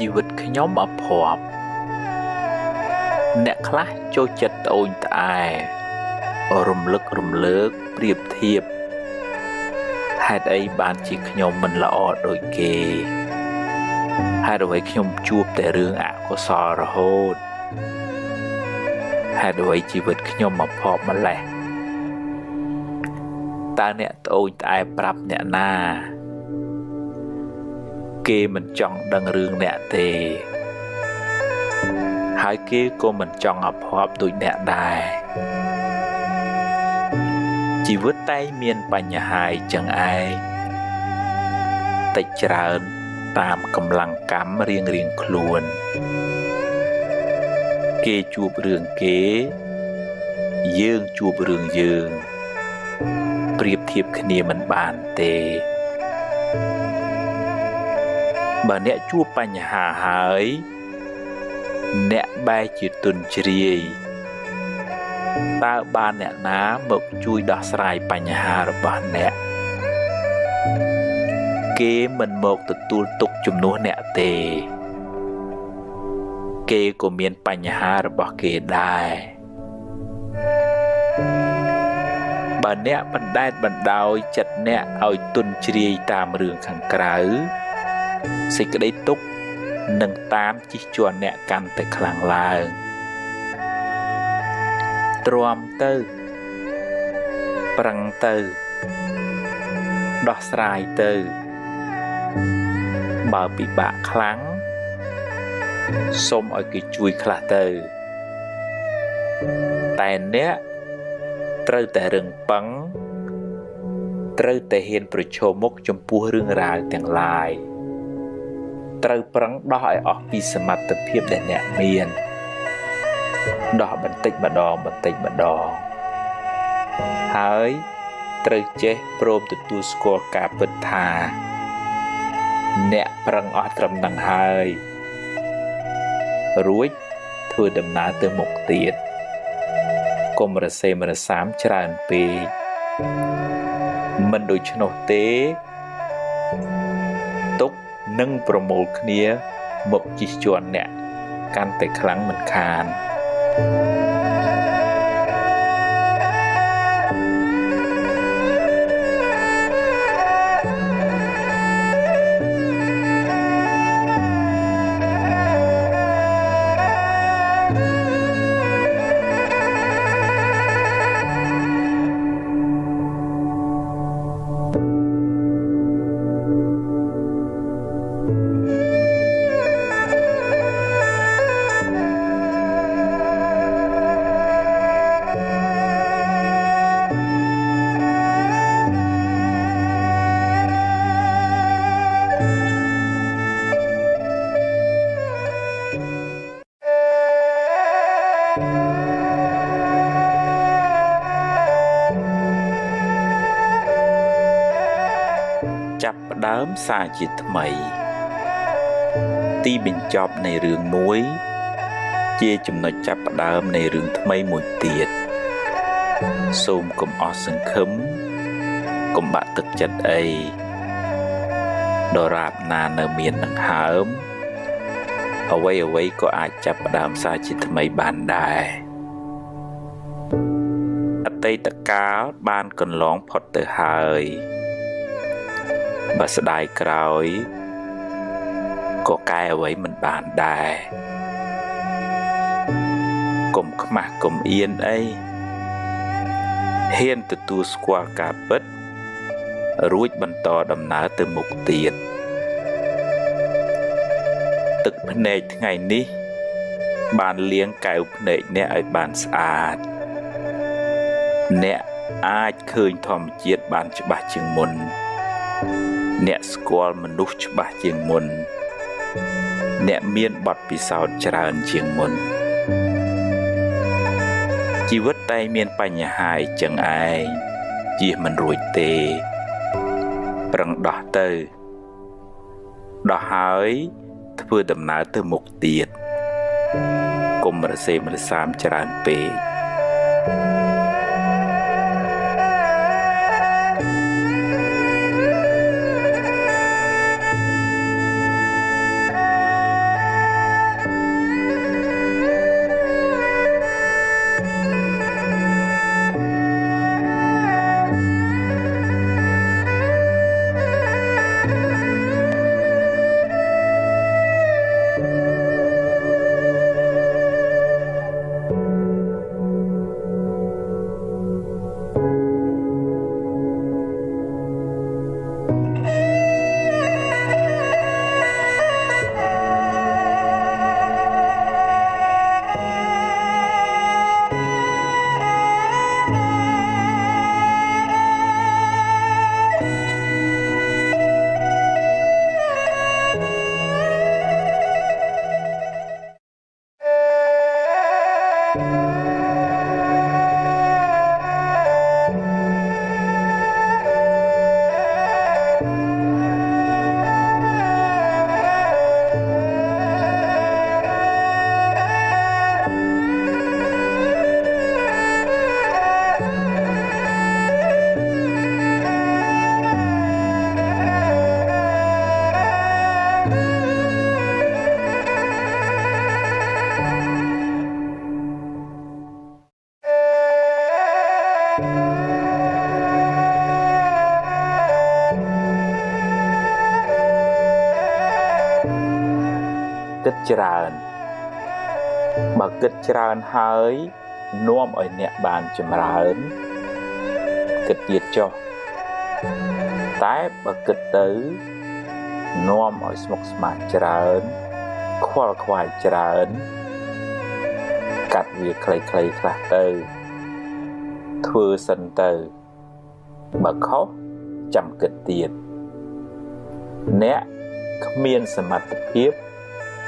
ជីវិតខ្ញុំអភ័ព្វអ្នកខ្លះចូលចិត្តត្អូញត្អែរំលឹករំលើកប្រៀបធៀបហេតុអីបានជាខ្ញុំមិនល្អដូចគេហេតុអ្វីខ្ញុំជួបតែរឿងអកុសលរហូតហេតុអ្វីជីវិតខ្ញុំអភ័ព្វម្លេះតើអ្នកត្អូញត្អែប្រាប់អ្នកណាគេមិនចង់ដឹងរឿងអ្នកទេហើយគេក៏មិនចង់អភ័ព្វដូចអ្នកដែរជីវិតតែមានបញ្ហាចឹងឯងតិចច្រើនតាមកម្លាំងកម្មរៀងខ្លួនគេជួបរឿងគេយើងជួបរឿងយើងប្រៀបធៀបគ្នាមិនបានទេបើអ្នកជួបបញ្ហាហើយអ្នកបែរជាទន់ជ្រាយតើបានអ្នកណាមកជួយដោះស្រាយបញ្ហារបស់អ្នកគេមិនមកទទួលទុកជំនួសអ្នកទេគេក៏មានបញ្ហារបស់គេដែរបើអ្នកបណ្ដែតបណ្ដោយចិត្តអ្នកឲ្យទន់ជ្រាយតាមរឿងខាងក្រៅសេចក្តីទុក្ខនឹងតាមជិះជាន់អ្នកកាន់តែខ្លាំងឡើងទ្រាំទៅប្រឹងទៅដោះស្រាយទៅបើពិបាកខ្លាំងសូមឲ្យគេជួយខ្លះទៅតែអ្នកត្រូវតែរឹងប៉ឹងត្រូវតែហ៊ានប្រឈមមុខចំពោះរឿងរ៉ាវទាំងឡាយត្រូវប្រឹងដោះឲ្យអស់ពីសមត្ថភាពដែលអ្នកមានដោះបន្តិចម្ដងហើយត្រូវចេះព្រមទទួលស្គាល់ការពិតថាអ្នកប្រឹងអស់ត្រឹមនឹងហើយរួចធ្វើដំណើរទៅមុខទៀតកុំរសេមរសាមច្រើនពេកមិនដូច្នោះទេទុកនឹងប្រមូលគ្នាមកជិះជាន់អ្នកកាន់តែខ្លាំងមិនខានចាប់ផ្ដើមសារជាថ្មីទីបញ្ចប់នៃរឿងមួយជាចំណុចចាប់ផ្ដើមនៃរឿងថ្មីមួយទៀត សូមកុំអស់សង្ឃឹមកុំបាក់ទឹកចិត្តអីដរាបណានៅមានដង្ហើមអ្វីក៏អាចចាប់ផ្ដើមសារជាថ្មីបានដែរអតីតកាលបានកន្លងផុតទៅហើយបើស្ដាយក្រោយក៏កែអ្វីមិនបានដែរកុំខ្មាស់កុំអៀនអីហ៊ានទទួលស្គាល់ការពិតរួចបន្តដំណើរទៅមុខទៀតទឹកភ្នែកថ្ងៃនេះបានលាងកែវភ្នែកអ្នកឲ្យបានស្អាតអ្នកអាចឃើញធម្មជាតិបានច្បាស់ជាងមុនអ្នកស្គាល់មនុស្សច្បាស់ជាងមុនអ្នកមានបទពិសោធន៍ច្រើនជាងមុនជីវិតតែមានបញ្ហាអីចឹងឯងជៀសមិនរួចទេប្រឹងដោះទៅដោះហើយធ្វើដំណើរទៅមុខទៀតកុំរសេមរសាមច្រើនពេកគិតច្រើនបើគិតច្រើនហើយនាំឲ្យអ្នកបានចម្រើនគិតទៀតចុះតែបើគិតទៅនាំឲ្យស្មុគស្មាញច្រើនខ្វល់ខ្វាយច្រើនកាត់វាខ្លីៗខ្លះទៅធ្វើសិនទៅបើខុសចាំគិតទៀតអ្នកគ្មានសមត្ថភាព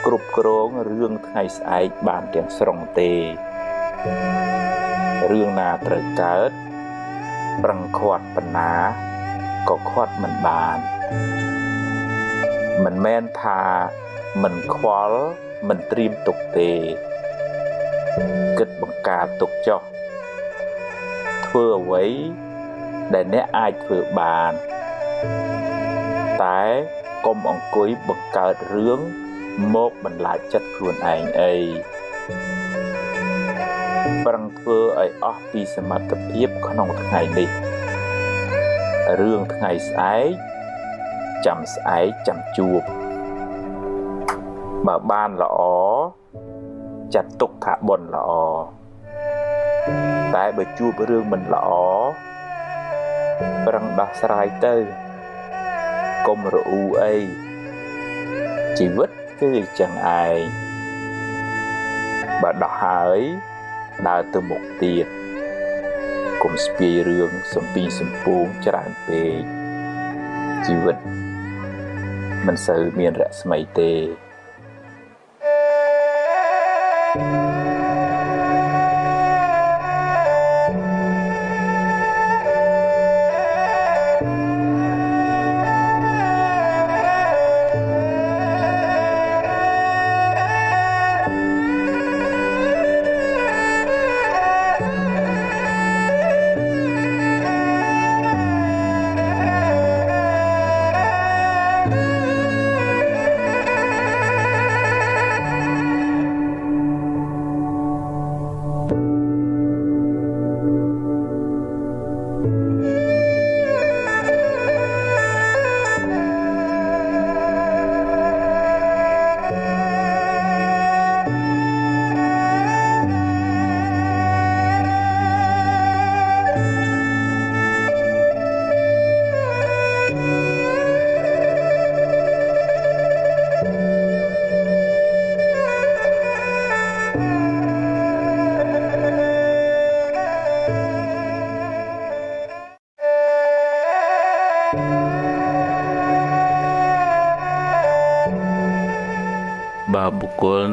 គ្រប់គ្រងរឿងថ្ងៃស្អែកបានទាំងស្រុងទេរឿងណាត្រូវកើតប្រឹងខាត់បណ្ណាក៏ខាត់មិនបានមិនមែនថាមិនខ្វល់មិនត្រៀមទុកទេគិតបង្ការទុកចុះធ្វើអ្វីដែលអ្នកអាចធ្វើបានតែកុំអង្គុយបង្កើតរឿងមកបន្លាចចិត្តខ្លួនឯងអីប្រឹងធ្វើឲ្យអស់ពីសមត្ថភាពក្នុងថ្ងៃនេះរឿងថ្ងៃស្អែកចាំស្អែកចាំជួបបើបានល្អចាត់ទុកថាបុណ្យល្អតែបើជួបរឿងមិនល្អប្រឹងដោះស្រាយទៅកុំរអ៊ូអីជីវិតគឺអញ្ចឹងឯងបើដោះហើយដើរទៅមុខទៀតកុំស្ពាយរឿងសំពីសំពងច្រើនពេកជីវិតមិនសូវមានរស្មីទេ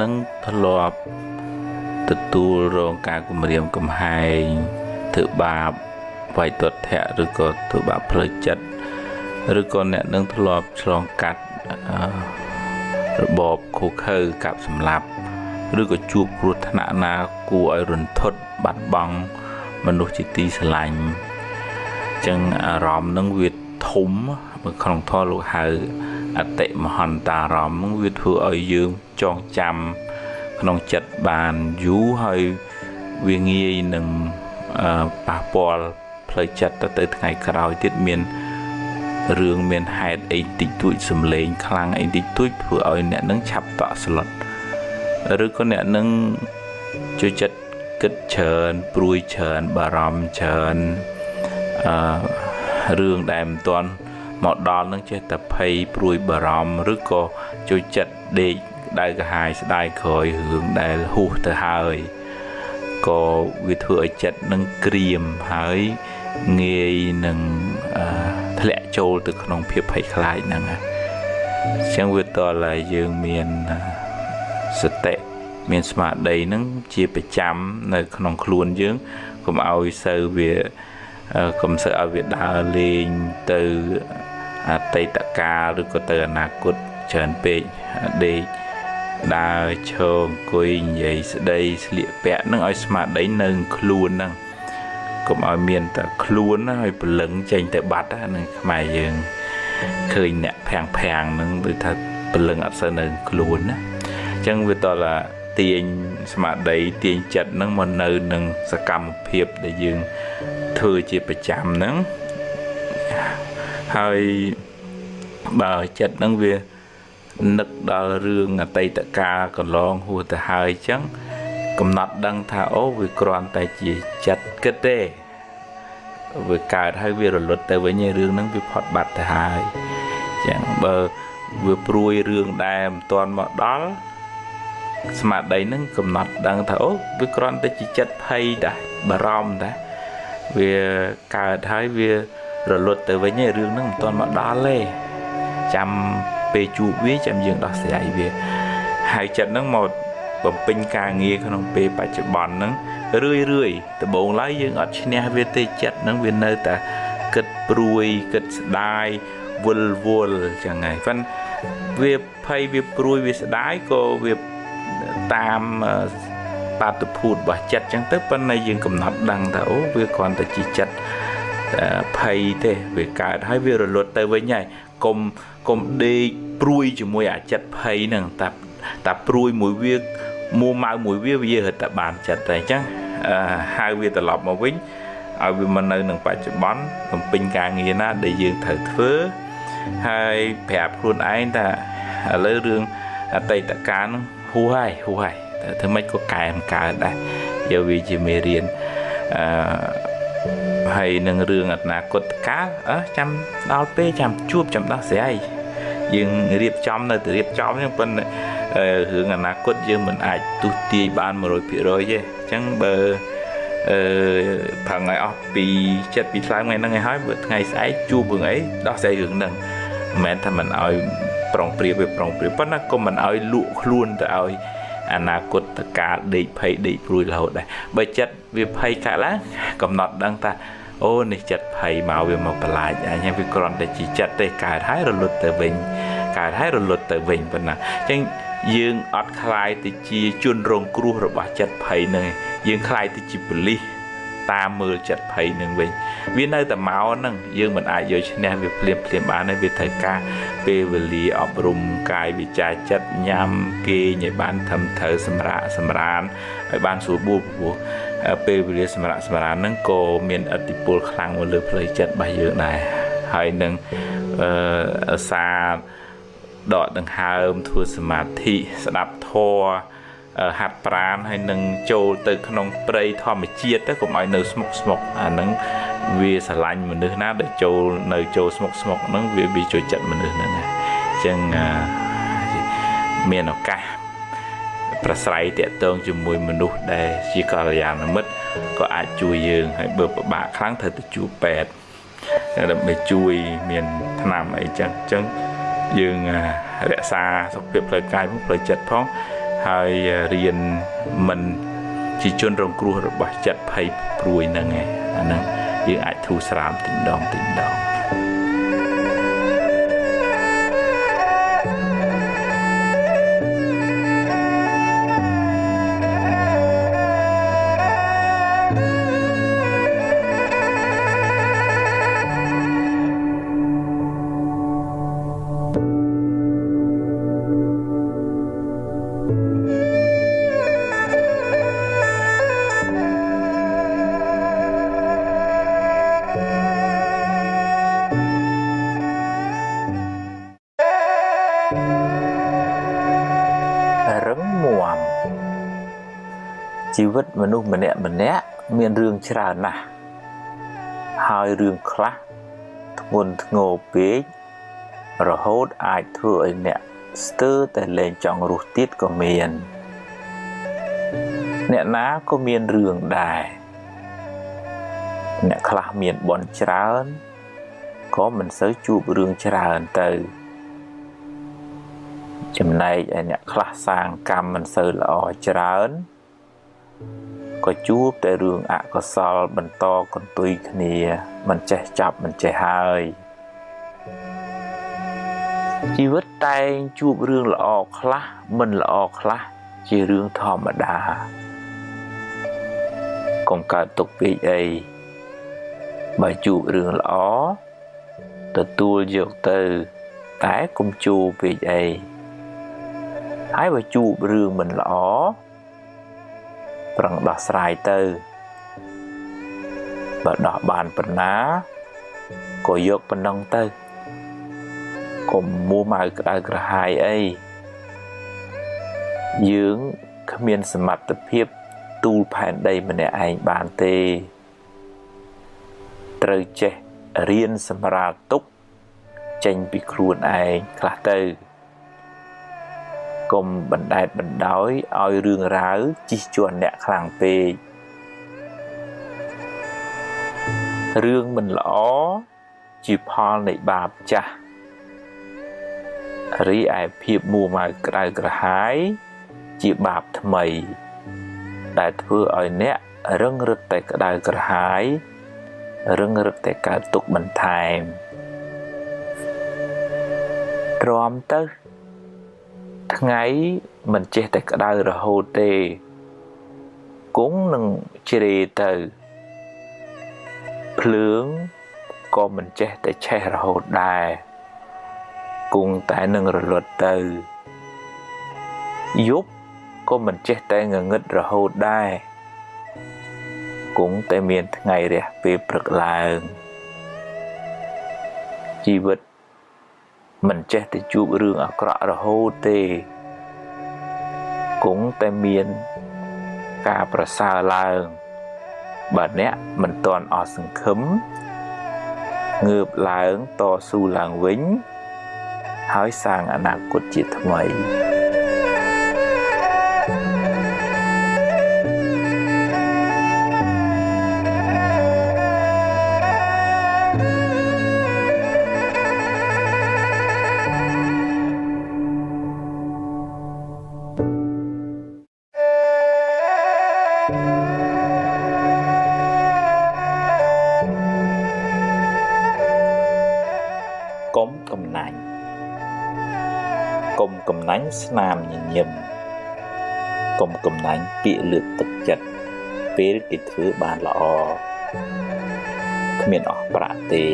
នឹងធ្លាប់ទទួលរងការគំរាមកំហែងធ្វើបាបវាយទាត់ធាក់ឬក៏ធ្វើបាបផ្លូវចិត្តឬក៏អ្នកនឹងធ្លាប់ឆ្លងកាត់របបឃោឃៅកាប់សម្លាប់ឬក៏ជួបគ្រោះថ្នាក់ណាគួរឲ្យរន្ធត់បាត់បង់មនុស្សជាទីស្រឡាញ់ចឹងអារម្មណ៍នឹងវាធំនៅក្នុងធម៌លោកហៅអតិមហន្តារម្មណ៍នឹងវាធ្វើឲ្យយើងចងចាំក្នុងចិត្តបានយូរហើយវាងាយនឹងប៉ះពាល់ផ្លូវចិត្តទៅថ្ងៃក្រោយទៀតមានរឿងមានហេតុអីតិចតួចសំឡេងខ្លាំងអីតិចតួចធ្វើឲ្យអ្នកនឹងឆាប់តក់ស្លុតឬក៏អ្នកនឹងជួយចិត្តគិតច្រើនព្រួយច្រើនបារម្ភច្រើនរឿងដែលមិនទាន់មកដល់នឹងចេះតែភ័យព្រួយបារម្ភឬក៏ជួយចិត្តដេកដៅកាហាយស្ដាយក្រោយរឿងដែលហួសទៅហើយក៏វាធ្វើឲ្យចិត្តនឹងក្រៀមហើយងាយនឹងធ្លាក់ចូលទៅក្នុងភាពភ័យខ្លាចហ្នឹងអញ្ចឹងវាតើឡើយយើងមានសតិមានស្មារតីហ្នឹងជាប្រចាំនៅក្នុងខ្លួនយើងកុំឲ្យសូវវាកុំសូវឲ្យវាដើរលេងទៅអតីតកាលឬក៏ទៅអនាគតច្រើនពេកដេកដើរឈរអង្គុយនិយាយស្ដីស្លៀកពាក់នឹងឲ្យស្មារតីនៅខ្លួនហ្នឹងកុំឲ្យមានតែខ្លួនហើយព្រលឹងចេញទៅបាត់ហ្នឹងខ្មែរយើងឃើញអ្នកភាំងហ្នឹងដូចថាព្រលឹងអត់សូវនៅខ្លួនណាអញ្ចឹងវាតើទាញស្មារតីទាញចិត្តហ្នឹងមកនៅនឹងសកម្មភាពដែលយើងធ្វើជាប្រចាំហ្នឹងហើយបើចិត្តហ្នឹងវានឹកដល់រឿងអតីតកាលកន្លងហួសទៅហើយអញ្ចឹងកំណត់ដឹងថាអូវាគ្រាន់តែជាចិត្តគិតទេវាកើតហើយវារលត់ទៅវិញឯរឿងហ្នឹងវាផុតបាត់ទៅហើយអញ្ចឹងបើវាព្រួយរឿងដែលមិនទាន់មកដល់ស្មារតីហ្នឹងកំណត់ដឹងថាអូវាគ្រាន់តែជាចិត្តភ័យដែរបារម្ភដែរវាកើតហើយវារលត់ទៅវិញឯរឿងហ្នឹងមិនទាន់មកដល់ទេចាំពេលជួបវាចាំយើងដោះស្រាយវាហើយចិត្តហ្នឹងមកបំពេញការងារក្នុងពេលបច្ចុប្បន្នហ្នឹងរឿយដំបូងឡើយយើងអត់ឈ្នះវាទេចិត្តហ្នឹងវានៅតែគិតព្រួយគិតស្ដាយវិលវល់ចឹងហើយប៉ុន្តែវាភ័យវាព្រួយវាស្ដាយក៏វាតាមបាតុភូតរបស់ចិត្តចឹងទៅប៉ុន្តែយើងកំណត់ដឹងថាអូវាគ្រាន់តែជាចិត្តភ័យទេវាកើតហើយវារលត់ទៅវិញហើយកុំដេកព្រួយជាមួយអាចិត្តភ័យហ្នឹងតែព្រួយមួយវាមួម៉ៅមួយវារត់តែបានចិត្តតែអញ្ចឹងហៅវាត្រឡប់មកវិញឲ្យវាមកនៅនឹងបច្ចុប្បន្នបំពេញការងារណាដែលយើងត្រូវធ្វើហើយប្រាប់ខ្លួនឯងថាឥឡូវរឿងអតីតកាលហ្នឹងហួសហើយធ្វើម៉េចក៏កែមិនកើតដែរយកវាជាមេរៀនហើយនឹងរឿងអនាគតកាលចាំដល់ពេលចាំជួបចាំដោះស្រាយយើងរៀបចំនៅតែរៀបចំហ្នឹងប៉ុន្តែរឿងអនាគតយើងមិនអាចទស្សទាយបាន 100%ទេអញ្ចឹងបើប្រឹងឲ្យអស់ពីចិត្តពីថ្លើមថ្ងៃហ្នឹងឲ្យហើយបើថ្ងៃស្អែកជួបរឿងអីដោះស្រាយរឿងហ្នឹងមិនមែនថាមិនឲ្យប្រុងប្រៀបវាប្រុងប្រៀបប៉ុន្តែក៏មិនឲ្យលក់ខ្លួនទៅឲ្យអនាគតកាលដេកភ័យដេកព្រួយរហូតដែរបើចិត្តវាភ័យកាលឡើងកំណត់ដឹងថាអូនេះចិត្តភ័យមកវាមកបន្លាចអញ្ចឹងវាគ្រាន់តែជាចិត្តទេកើតហើយរលត់ទៅវិញប៉ុណ្ណាអញ្ចឹងយើងអត់ខ្លាយទៅជាជនរងគ្រោះរបស់ចិត្តភ័យនឹងយើងខ្លាយទៅជាប៉ូលីសតាមមើលចិត្តភ័យនឹងវិញវានៅតែមកហ្នឹងយើងមិនអាចយកឈ្នះវាភ្លាមបានទេវាត្រូវការពេលវេលាអប់រំកាយវិចារចិត្តញ៉ាំគេងឲ្យបានត្រឹមត្រូវសម្រានឲ្យបានស្រួលបួលព្រោះពេលវេលាសម្រានហ្នឹងក៏មានឥទ្ធិពលខ្លាំងមកលើផ្លូវចិត្តរបស់យើងដែរហើយនឹងសារដកដង្ហើមធ្វើសមាធិស្ដាប់ធម៌ហាត់ប្រាណហើយនឹងចូលទៅក្នុងព្រៃធម្មជាតិទៅកុំឲ្យនៅស្មុកអាហ្នឹងវាស្រឡាញ់មនុស្សណាដែលចូលស្មុកហ្នឹងវាចូលចិត្តមនុស្សហ្នឹងអញ្ចឹងមានឱកាសប្រស្រ័យតាក់ទងជាមួយមនុស្សដែលជាកល្យាណមិត្តក៏អាចជួយយើងហើយបើពិបាកខ្លាំងត្រូវទៅជួបពេទ្យដើម្បីជួយមានថ្នាំអីចឹងយើងរក្សាសុខភាពផ្លូវកាយផ្លូវចិត្តផងហ ហើយរៀនមិនជាជនរងគ្រោះរបស់ចិត្តភ័យព្រួយហ្នឹងឯងអាហ្នឹងយើងអាចធូរស្រាលតិចម្ដងរឹងមាំជីវិតមនុស្សម្នាក់មានរឿងច្រើនណាស់ហើយរឿងខ្លះធ្ងន់ធ្ងរពេករហូតអាចធ្វើឲ្យអ្នកស្ទើរតែលែងចង់រស់ទៀតក៏មានអ្នកណាក៏មានរឿងដែរអ្នកខ្លះមានបុណ្យច្រើនក៏មិនសូវជួបរឿងច្រើនទៅចំណែកឯអ្នកខ្លះសាងកម្មមិនសូវល្អច្រើនក៏ជួបតែរឿងអកុសលបន្តកន្ទុយគ្នាមិនចេះចាប់មិនចេះហើយជីវិតតែងជួបរឿងល្អខ្លះមិនល្អខ្លះជារឿងធម្មតាកុំកើតទុកពេកអីបើជួបរឿងល្អទទួលយកទៅតែកុំជួបពេកអីហើយបើជួបរឿងមិនល្អប្រឹងដោះស្រាយទៅបើដោះបានប៉ុណ្ណាក៏យកប៉ុណ្ណឹងទៅកុំមួម៉ៅក្តៅក្រហាយអីយើងគ្មានសមត្ថភាពទូលផែនដីម្នាក់ឯងបានទេត្រូវចេះរៀនសម្រាលទុកចេញពីខ្លួនឯងខ្លះទៅកុំបណ្ដែតបណ្ដោយឲ្យរឿងរ៉ាវជិះជាន់អ្នកខ្លាំងពេករឿងមិនល្អជាផលនៃបាបចាស់រីឯភាពមួម៉ៅក្តៅក្រហាយជាបាបថ្មីដែលធ្វើឲ្យអ្នករឹងរឹតតែក្តៅក្រហាយរឹងរឹតតែកើតទុក្ខបន្ថែមទ្រាំទៅថ្ងៃមិនចេះតែក្តៅរហូតទេគង់នឹងជ្រេទៅភ្លើងក៏មិនចេះតែឆេះរហូតដែរគង់តែនឹងរលត់ទៅយប់ក៏មិនចេះតែងងឹតរហូតដែរគង់តែមានថ្ងៃរះពេលព្រឹកឡើងជីវិតមិនចេះតែជួបរឿងអាក្រក់រហូតទេគង់តែមានការប្រសើរឡើងបើអ្នកមិនទាន់អស់សង្ឃឹមងើបឡើងតស៊ូឡើងវិញហើយសាងអនាគតជាថ្មីកុំកំណាញ់ស្នាមញញឹមកុំកំណាញ់ពាក្យលើកទឹកចិត្តពេលគេធ្វើបានល្អគ្មានអស់ប្រាក់ទេ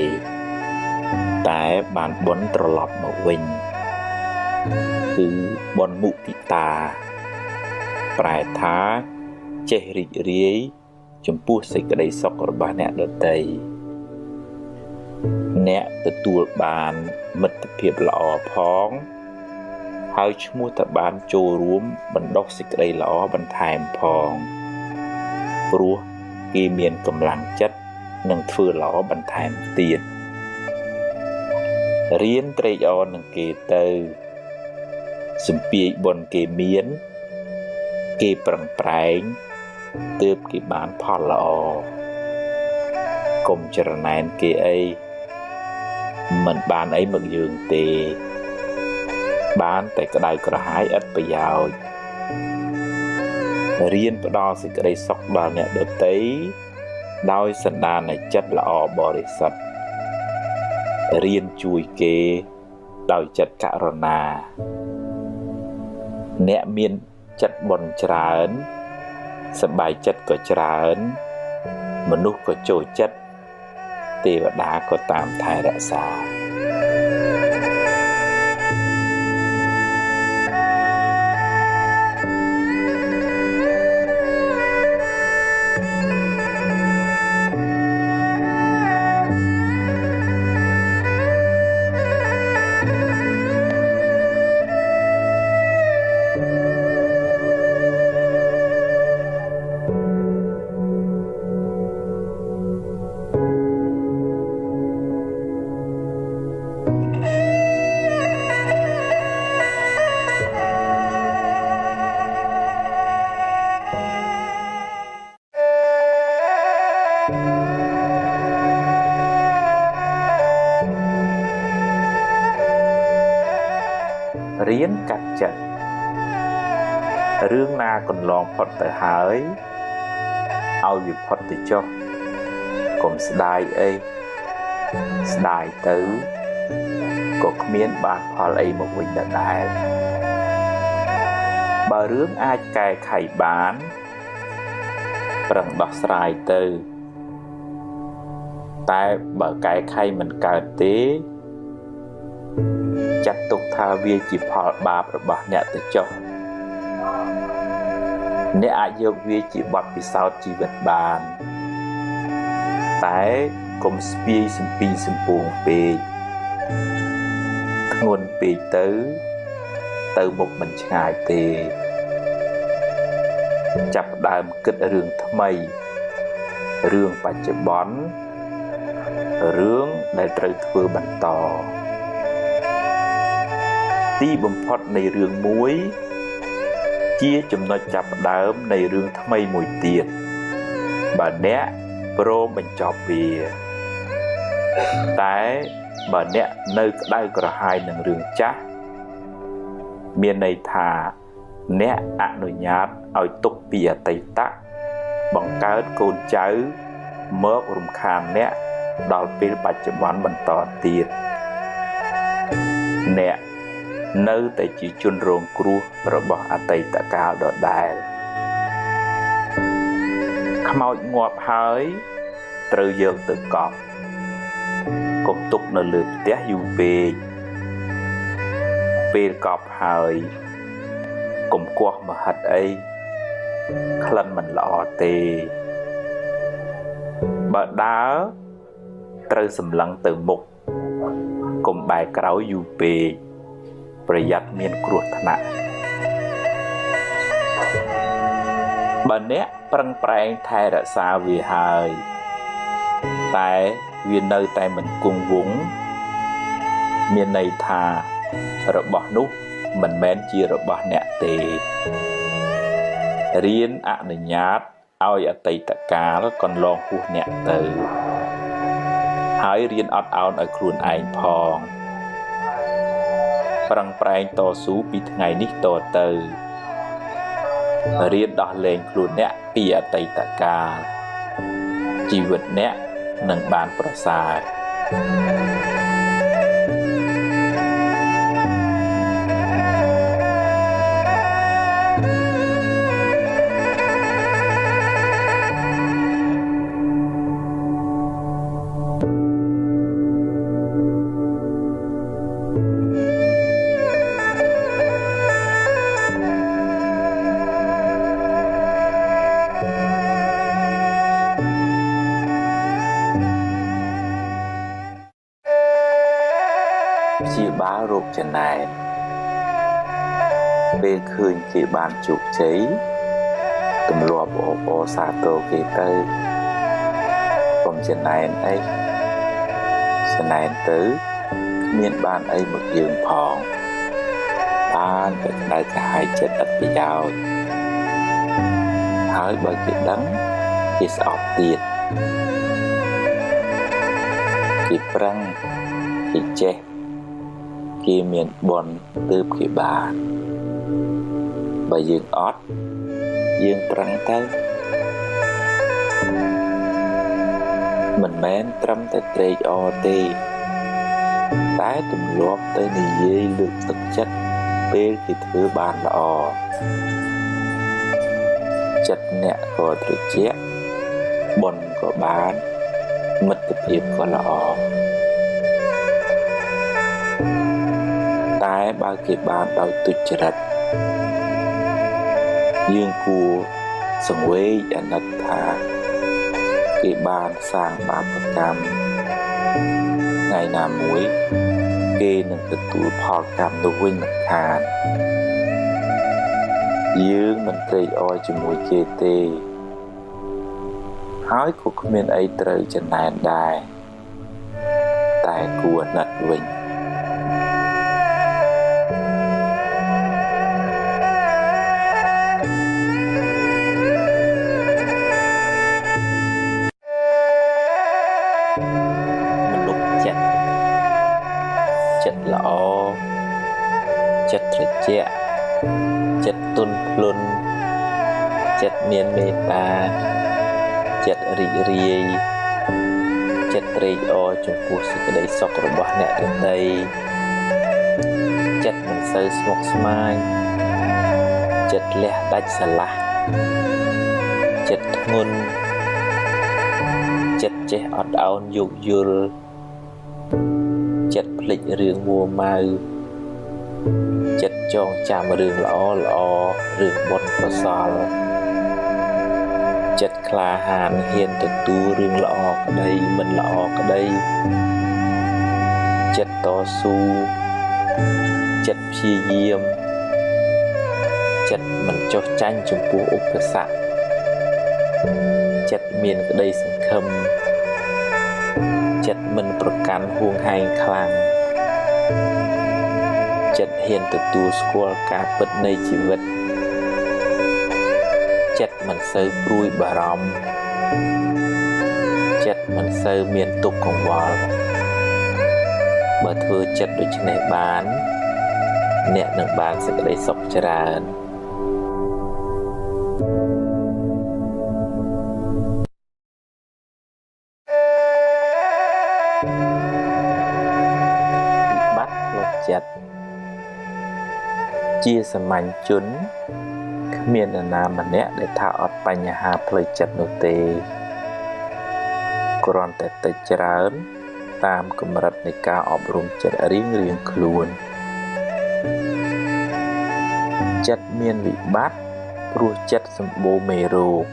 តែបានបុណ្យត្រឡប់មកវិញគឺបុណ្យមុទិតាប្រែថាចេះរីករាយចំពោះសេចក្តីសុខរបស់អ្នកដទៃអ្នកទទួលបានមិត្តភាពល្អផងហើយឈ្មោះតែបានចូលរួមបណ្ដុះសេចក្តីល្អបន្ថែមផងព្រោះគេមានកម្លាំងចិត្តនឹងធ្វើល្អបន្ថែមទៀតរៀនត្រេកអរនឹងគេទៅសំពាយបុណ្យគេមានគេប្រឹងប្រែងទើបគេបានផលល្អកុំច្រណែនគេអីមិនបានអីមកយើងទេបានតែក្តៅក្រហាយឥតប្រយោជន៍ រៀនផ្ដល់សេចក្តីសុខដល់អ្នកដទៃដោយសន្តាននៃចិត្តល្អបរិសុទ្ធរៀនជួយគេដោយចិត្តករុណាអ្នកមានចិត្តបន់ច្រើនសប្បាយចិត្តក៏ច្រើនមនុស្សក៏ចូលចិត្តទេវតាក៏តាមថែរក្សារៀនកាត់ចិត្តរឿងណាកន្លងផុតទៅហើយឲ្យវាផុតទៅចុះកុំស្ដាយអីស្ដាយទៅក៏គ្មានបានផលអីមកវិញដែរបើរឿងអាចកែខៃបានប្រឹងដោះស្រាយទៅតែបើកែខៃមិនកើតទេចាត់ទុកថាវាជាផលបាបរបស់អ្នកទៅចុះអ្នកអាចយកវាជាបទពិសោធន៍ជីវិតបានតែកុំស្ពាយសំពីសំពងពេកធ្ងន់ពេកទៅមុខមិនឆ្ងាយទេចាប់ដើមគិតរឿងថ្មីរឿងបច្ចុប្បន្នរឿងដែលត្រូវធ្វើបន្តទីបំផុតនៃរឿងមួយជាចំណុចចាប់ផ្ដើមនៃរឿងថ្មីមួយទៀតបើអ្នកព្រមបញ្ចប់វាតែបើអ្នកនៅក្តៅក្រហាយនឹងរឿងចាស់មានន័យថាអ្នកអនុញ្ញាតឲ្យទុកពីអតីតបង្កើតកូនចៅមករំខានអ្នកដល់ពេលបច្ចុប្បន្នបន្តទៀតអ្នកនៅតែជាជនរងគ្រោះរបស់អតីតកាលដដែលខ្មោចងាប់ហើយត្រូវយកទៅកប់កុំទុកនៅលើផ្ទះយូរពេកពេលកប់ហើយកុំគោះមហិតអីក្លិនមិនល្អទេបើដើរត្រូវសម្លឹងទៅមុខកុំបែរក្រោយយូរពេកប្រយ័ត្នមានគ្រោះថ្នាក់បើអ្នកប្រឹងប្រែងថែរក្សាវាហើយតែវានៅតែមិនគង់វង្សមានន័យថារបស់នោះមិនមែនជារបស់អ្នកទេរៀនអនុញ្ញាតឲ្យអតីតកាលកន្លងហួសអ្នកទៅហើយរៀនអត់ឱនឲ្យខ្លួនឯងផងប្រឹងប្រែងតស៊ូពីថ្ងៃនេះតទៅរៀនដោះលែងខ្លួនអ្នកពីអតីតកាលជីវិតអ្នកនឹងបានប្រសើរព្យាបាលរោគចំណែនពេលឃើញគេបានជោគជ័យទម្លាប់អបអរសាទរគេទៅកុំចំណែនអីចំណែនទៅគ្មានបានអីមកយើងផងបានតែក្តៅក្រហាយចិត្តឥតប្រយោជន៍ហើយបើគេដឹងគេស្អប់ទៀតគេប្រឹងគេចេះគេមានបុណ្យទើបគេបាន បើយើងអត់យើងប្រឹងទៅមិនមែនត្រឹមតែត្រេកអរទេតែទម្លាប់ទៅនិយាយលើកទឹកចិត្តពេលគេធ្វើបានល្អចិត្តអ្នកក៏ត្រជាក់បុណ្យក៏បានមិត្តភាពក៏ល្អតែបើគេបានដោយទុច្ចរិតយើងគួរសង្វេគអាណិតថាគេបានសាងបាបកម្មថ្ងៃណាមួយគេនឹងទទួលផលកម្មនោះវិញមិនខានយើងមិនត្រេកអរជាមួយគេទេហើយក៏គ្មានអីត្រូវចំណែនដែរតែគួរអាណិតវិញមនុស្សចិត្តល្អចិត្តត្រជាក់ចិត្តទន់ភ្លន់ចិត្តមានមេត្តាចិត្តរីករាយចិត្តត្រេកអរចំពោះសេចក្តីសុខរបស់អ្នកដទៃចិត្តមិនសូវស្មុគស្មាញចិត្តលះដាច់ស្រឡះចិត្តធ្ងន់ចិត្តចេះអត់ឱនយោគយល់ចិត្តភ្លេចរឿងមួម៉ៅចិត្តចងចាំរឿងល្អរឿងបុណ្យកុសលចិត្តក្លាហានហ៊ានទទួលរឿងល្អក្តីមិនល្អក្តីចិត្តតស៊ូចិត្តព្យាយាមចិត្តមិនចុះចាញ់ចំពោះឧបសគ្គចិត្តមានក្តីសង្ឃឹមចិត្តមិនប្រកាន់ហួងហែងខ្លាំងចិត្តហ៊ានទទួលស្គាល់ការពិតនៃជីវិតចិត្តមិនសូវព្រួយបារម្ភចិត្តមិនសូវមានទុក្ខកង្វល់បើធ្វើចិត្តដូច្នេះបានអ្នកនឹងបានសេចក្តីសុខច្រើនវិបត្តិផ្លូវចិត្តជាសាមញ្ញជនគ្មាននរណាម្នាក់ដែលថាអត់បញ្ហាផ្លូវចិត្តនោះទេគ្រាន់តែតិចច្រើនតាមកម្រិតនៃការអប់រំចិត្តរៀងខ្លួនចិត្តមានវិបត្តិព្រោះចិត្តសម្បូរមេរោគ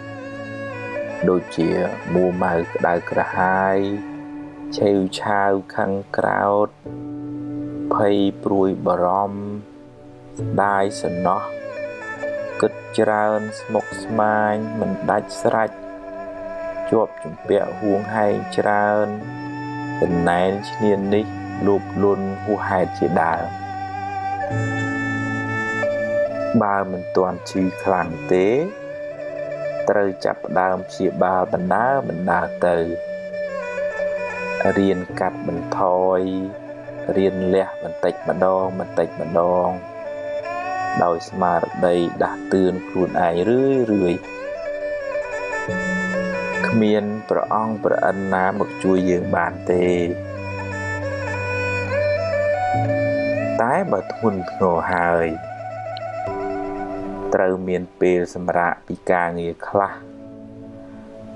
ដូចជាមួម៉ៅក្តៅក្រហាយឆេវឆាវខឹងក្រោធភ័យព្រួយបារម្ភស្ដាយសំណោះគិតច្រើនស្មុគស្មាញមិនដាច់ស្រេចជាប់ជំពាក់ហួងហែងច្រើនចំណែនឈ្នាននេះលោភលន់ហួសហេតុជាដើមបើមិនទាន់ឈឺខ្លាំងទេត្រូវចាប់ផ្ដើមព្យាបាលបណ្ដើរទៅរៀនកាត់បន្ថយរៀនលះបន្តិចម្ដងដោយស្មារតីដាស់តឿនខ្លួនឯងរឿយគ្មានព្រះអង្គព្រះអិនណាមកជួយយើងបានទេតែបើធ្ងន់ធ្ងរហើយត្រូវមានពេលសម្រាកពីការងារខ្លះ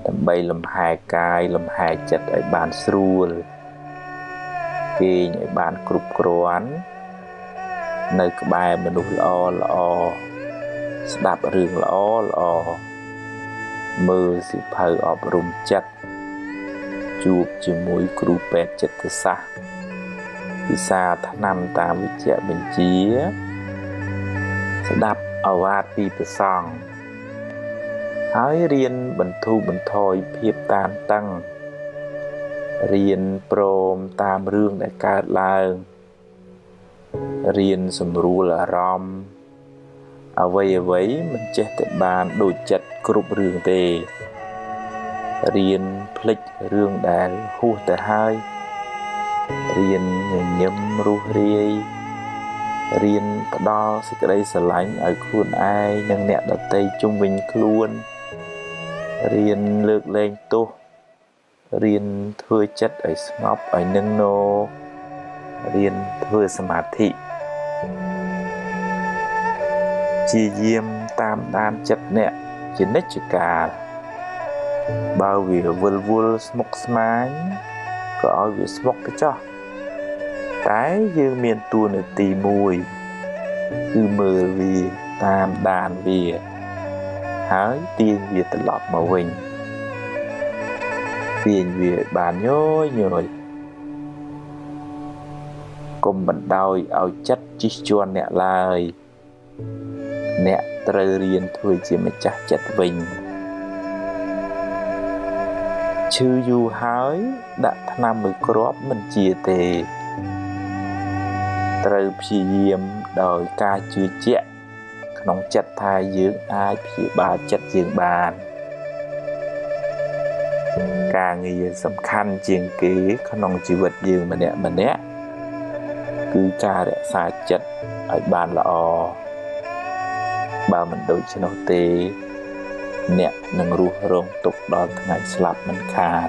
ដើម្បីលំហែកាយលំហែចិត្តឲ្យបានស្រួលគេងឲ្យបានគ្រប់គ្រាន់នៅក្បែរមនុស្សល្អស្ដាប់រឿងល្អមើលសៀវភៅអប់រំចិត្តជួបជាមួយគ្រូពេទ្យចិត្តសាស្ត្រពិសាថ្នាំតាមវិជ្ជបញ្ជាស្ដាប់ឱវាទពីព្រះសង្ឃហើយរៀនបន្ធូរបន្ថយភាពតានតឹងរៀនព្រមតាមរឿងដែលកើតឡើងរៀនសម្រួលអារម្មណ៍អ្វីមិនចេះតែបានដូចចិត្តគ្រប់រឿងទេរៀនភ្លេចរឿងដែលហួសទៅហើយរៀនញញឹមរស់រាយ រៀនផ្ដល់សេចក្តីស្រឡាញ់ឲ្យខ្លួនឯងនិងអ្នកដទៃជុំវិញខ្លួនរៀនលើកលែងទោសរៀនធ្វើចិត្តឲ្យស្ងប់ឲ្យនឹងនររៀនធ្វើសមាធិជាយាមតាមដានចិត្តអ្នកជានិច្ចកាលបើវាវិលវល់ស្មុគស្មាញក៏ឲ្យវាស្មុគទៅចោះតែយើងមានតួនាទីមួយគឺមើលវាតាមដានវាហើយទាញវាត្រឡប់មកវិញទាញវាបានញយកុំបណ្ដោយឲ្យចិត្តជិះជាន់អ្នកឡើយអ្នកត្រូវរៀនធ្វើជាម្ចាស់ចិត្តវិញឈឺយូរហើយដាក់ថ្នាំមួយគ្រាប់មិនជាទេត្រូវព្យាយាមដោយការជឿជាក់ក្នុងចិត្តថាយើងអាចព្យាបាលចិត្តយើងបានការងារសំខាន់ជាងគេក្នុងជីវិតយើងម្នាក់គឺការរក្សាចិត្តឲ្យបានល្អបើមិនដូច្នោះទេអ្នកនឹងរស់រងទុក្ខដល់ថ្ងៃស្លាប់មិនខាន